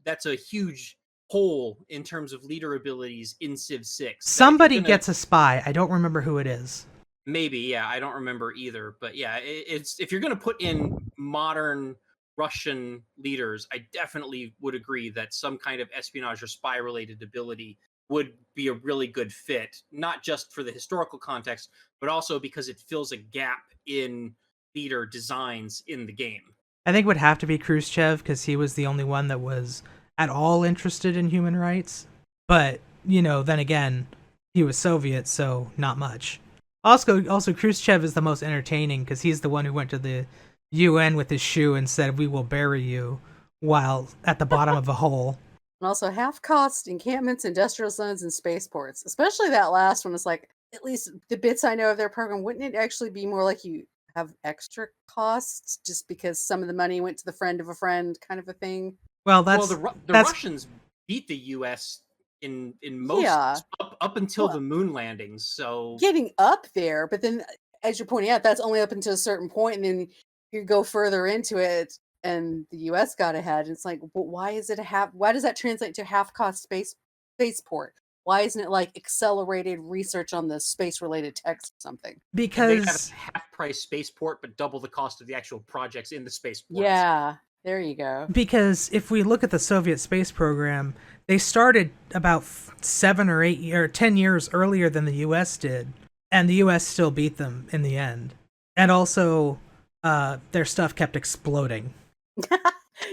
Speaker 6: that's a huge hole in terms of leader abilities in Civ 6. that if you're
Speaker 2: Somebody
Speaker 6: gonna-
Speaker 2: gets a spy. I don't remember who it is.
Speaker 6: Maybe, yeah, I don't remember either. But yeah, it's if you're going to put in modern Russian leaders, I definitely would agree that some kind of espionage or spy related ability would be a really good fit, not just for the historical context, but also because it fills a gap in leader designs in the game.
Speaker 2: I think it would have to be Khrushchev because he was the only one that was at all interested in human rights. But, then again, he was Soviet, so not much. Also, Khrushchev is the most entertaining because he's the one who went to the UN with his shoe and said, "We will bury you," while at the bottom of a hole.
Speaker 5: And also half-cost encampments, industrial zones, and spaceports. Especially that last one is like, at least the bits I know of their program, wouldn't it actually be more like you have extra costs just because some of the money went to the friend of a friend, kind of a thing.
Speaker 2: Well,
Speaker 6: Well,
Speaker 2: that's
Speaker 6: the
Speaker 2: that's
Speaker 6: Russians beat the U.S. in most
Speaker 5: Yeah.
Speaker 6: up until
Speaker 5: Well,
Speaker 6: the moon landings. So
Speaker 5: getting up there, but then as you're pointing out, that's only up until a certain point, and then you go further into it, and the U.S. got ahead. And it's like, but why is it a half? Why does that translate to half cost spaceport? Why isn't it like accelerated research on the space related tech or something?
Speaker 6: they have
Speaker 2: because
Speaker 6: half price spaceport, but double the cost of the actual projects in the spaceport.
Speaker 5: Yeah, there you go.
Speaker 2: because if we look at the Soviet space program, they started about 10 years earlier than the U.S. did, and the U.S. still beat them in the end. And also, their stuff kept exploding.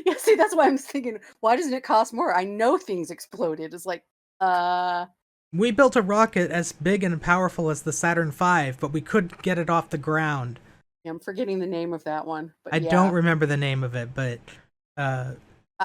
Speaker 5: Yeah, see, that's why I'm thinking, why doesn't it cost more? I know things exploded. It's like,
Speaker 2: We built a rocket as big and powerful as the Saturn V, but we couldn't get it off the ground.
Speaker 5: I'm forgetting the name of that one. But
Speaker 2: I don't remember the name of it, but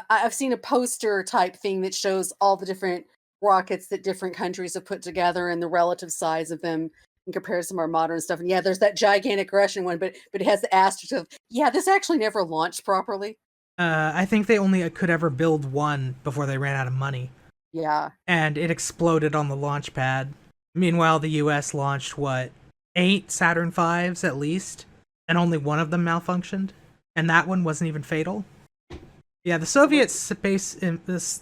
Speaker 5: I've seen a poster type thing that shows all the different rockets that different countries have put together and the relative size of them in comparison to our modern stuff. And yeah, there's that gigantic Russian one, but it has the asterisk of, yeah, this actually never launched properly.
Speaker 2: I think they only could ever build one before they ran out of money.
Speaker 5: Yeah.
Speaker 2: And it exploded on the launch pad. Meanwhile, the US launched, 8 Saturn Vs at least, and only one of them malfunctioned, and that one wasn't even fatal. Yeah, the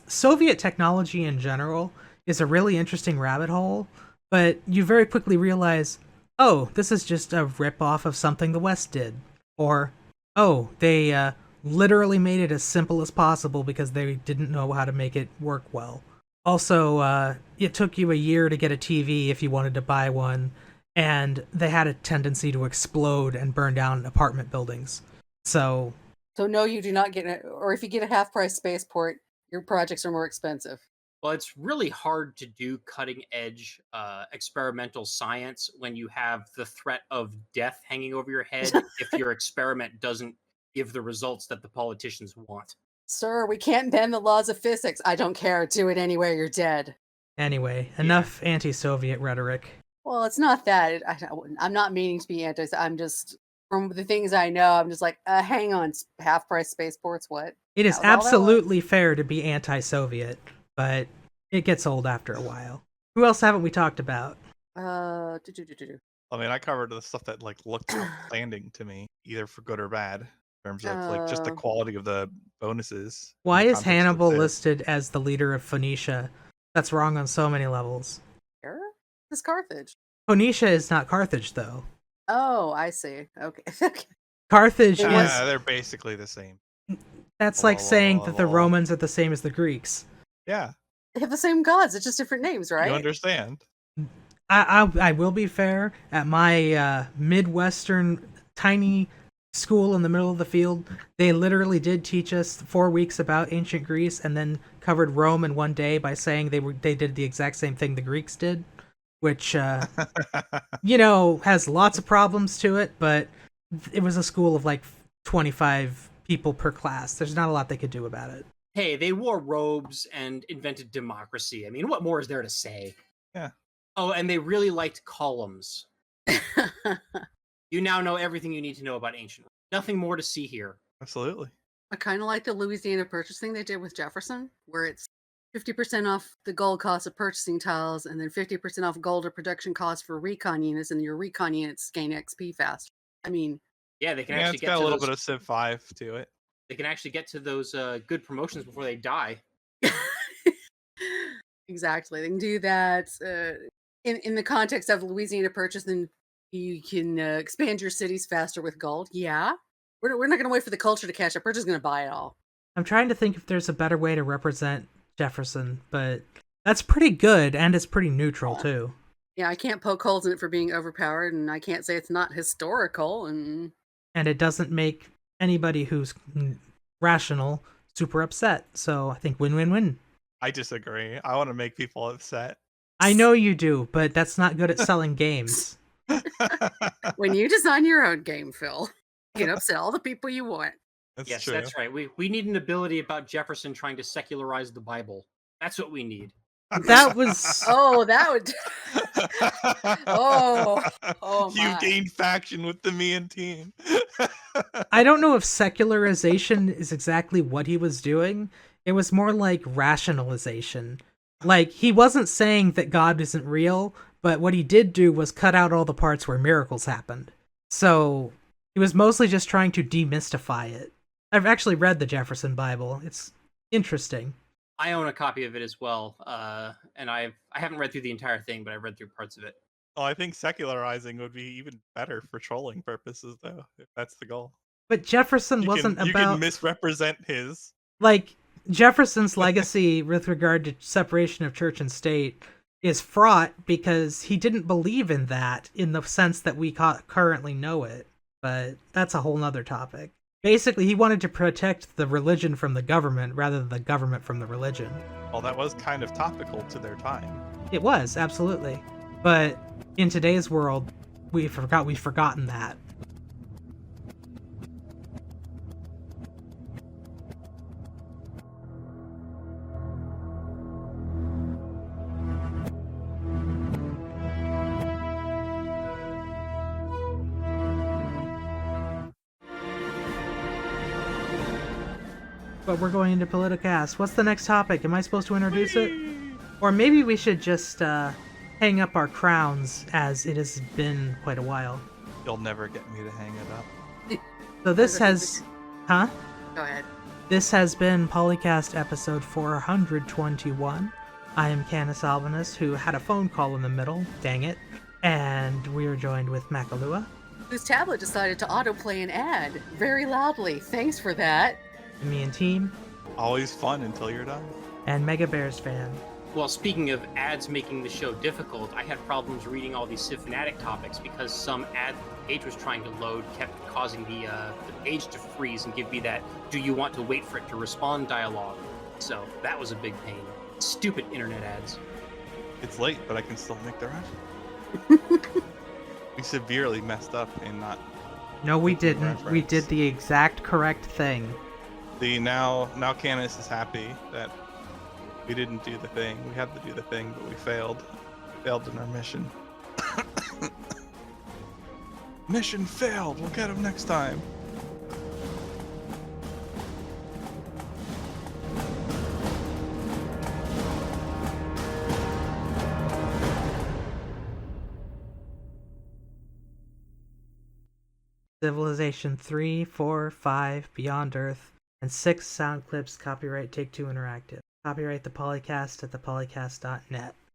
Speaker 2: Soviet technology in general is a really interesting rabbit hole, but you very quickly realize, oh, this is just a rip-off of something the West did. Or, oh, they literally made it as simple as possible because they didn't know how to make it work well. Also, it took you a year to get a TV if you wanted to buy one, and they had a tendency to explode and burn down apartment buildings. So
Speaker 5: no, you do not get it. Or if you get a half price spaceport, your projects are more expensive.
Speaker 6: Well, it's really hard to do cutting edge experimental science when you have the threat of death hanging over your head if your experiment doesn't give the results that the politicians want.
Speaker 5: Sir, we can't bend the laws of physics. I don't care. Do it anyway, you're dead.
Speaker 2: anyway, enough anti-Soviet rhetoric.
Speaker 5: Well, it's not that. I'm not meaning to be anti. I'm just, from the things I know, I'm just like, hang on, half price spaceports, what?
Speaker 2: It is
Speaker 5: That was all that was?
Speaker 2: absolutely fair to be anti-Soviet, but it gets old after a while. Who else haven't we talked about?
Speaker 3: I mean, I covered the stuff that looked outstanding to me, either for good or bad, in terms of just the quality of the bonuses. in
Speaker 2: Why
Speaker 3: the
Speaker 2: is
Speaker 3: context of
Speaker 2: Hannibal
Speaker 3: their-
Speaker 2: listed as the leader of Phoenicia? That's wrong on so many levels.
Speaker 5: Where? This is Carthage.
Speaker 2: Phoenicia is not Carthage, though.
Speaker 5: Oh, I see. Okay.
Speaker 2: Carthage
Speaker 5: It
Speaker 2: is...
Speaker 5: was-
Speaker 3: Yeah, they're basically the same.
Speaker 2: That's like saying that the Romans are the same as the Greeks.
Speaker 3: Yeah,
Speaker 5: They have the same gods. It's just different names, right?
Speaker 3: you understand.
Speaker 2: I will be fair. At my Midwestern tiny school in the middle of the field, they literally did teach us 4 weeks about ancient Greece and then covered Rome in one day by saying they did the exact same thing the Greeks did, which has lots of problems to it, but it was a school of 25 people per class. There's not a lot they could do about it.
Speaker 6: Hey, they wore robes and invented democracy. I mean, what more is there to say?
Speaker 3: Yeah.
Speaker 6: Oh, and they really liked columns. You now know everything you need to know about ancient Rome. Nothing more to see here.
Speaker 3: Absolutely.
Speaker 5: I kind of like the Louisiana purchase thing they did with Jefferson, where it's 50% off the gold cost of purchasing tiles and then 50% off gold or production costs for recon units, and your recon units gain XP faster. I mean,
Speaker 6: Yeah, they can
Speaker 3: Yeah,
Speaker 6: actually
Speaker 3: it's
Speaker 6: get
Speaker 3: got a
Speaker 6: to
Speaker 3: little
Speaker 6: those.
Speaker 3: bit of Civ 5 to it.
Speaker 6: They can actually get to those good promotions before they die.
Speaker 5: exactly. They can do that in the context of Louisiana purchase, then you can expand your cities faster with gold. Yeah. We're not going to wait for the culture to catch up. We're just going to buy it all.
Speaker 2: I'm trying to think if there's a better way to represent Jefferson, but that's pretty good, and it's pretty neutral, too.
Speaker 5: Yeah, I can't poke holes in it for being overpowered, and I can't say it's not historical. And
Speaker 2: it doesn't make anybody who's rational super upset, so I think win-win-win.
Speaker 3: I disagree. I want to make people upset.
Speaker 2: I know you do, but that's not good at selling games.
Speaker 5: when you design your own game, Phil, you can upset all the people you want.
Speaker 3: That's
Speaker 6: Yes,
Speaker 3: true.
Speaker 6: that's right. We need an ability about Jefferson trying to secularize the Bible. That's what we need.
Speaker 2: That was...
Speaker 5: Oh, that would. Oh, oh
Speaker 3: You've
Speaker 5: my.
Speaker 3: gained faction with the MeInTeam.
Speaker 2: I don't know if secularization is exactly what he was doing. It was more like rationalization. Like, he wasn't saying that God isn't real, but what he did do was cut out all the parts where miracles happened. So, he was mostly just trying to demystify it. I've actually read the Jefferson Bible. It's interesting.
Speaker 6: I own a copy of it as well, and I haven't read through the entire thing, but I read through parts of it.
Speaker 3: Well, I think secularizing would be even better for trolling purposes, though, if that's the goal.
Speaker 2: But Jefferson
Speaker 3: You
Speaker 2: wasn't
Speaker 3: can
Speaker 2: about...
Speaker 3: misrepresent his.
Speaker 2: Like, Jefferson's legacy with regard to separation of church and state is fraught because he didn't believe in that in the sense that we currently know it. But that's a whole nother topic. Basically, he wanted to protect the religion from the government rather than the government from the religion.
Speaker 3: Well, that was kind of topical to their time.
Speaker 2: It was, absolutely. But in today's world, we've forgotten that. But we're going into PolyCast. What's the next topic? Am I supposed to introduce it? Or maybe we should just hang up our crowns, as it has been quite a while.
Speaker 3: You'll never get me to hang it up.
Speaker 2: So this has... Huh?
Speaker 5: Go ahead.
Speaker 2: This has been PolyCast episode 421. I am CanusAlbinus, who had a phone call in the middle. Dang it. And we are joined with Makahlua.
Speaker 5: Whose tablet decided to autoplay an ad very loudly. Thanks for that.
Speaker 2: TheMeInTeam,
Speaker 3: Always fun until you're done.
Speaker 2: and MegaBearsFan.
Speaker 6: Well, speaking of ads making the show difficult, I had problems reading all these Civ Fanatic topics because some ad the page was trying to load kept causing the page to freeze and give me that "do you want to wait for it to respond" dialogue. So that was a big pain. Stupid internet ads.
Speaker 3: It's late, but I can still make the run. We severely messed up in not.
Speaker 2: No, we
Speaker 3: Making
Speaker 2: didn't. We
Speaker 3: reference.
Speaker 2: did the exact correct thing.
Speaker 3: Now Canus is happy that we didn't do the thing. We had to do the thing, but we failed. Failed in our mission. Mission failed. We'll get him next time.
Speaker 2: Civilization 3, 4, 5, Beyond Earth, and 6 sound clips. Copyright Take-Two Interactive. Copyright the PolyCast at thepolycast.net.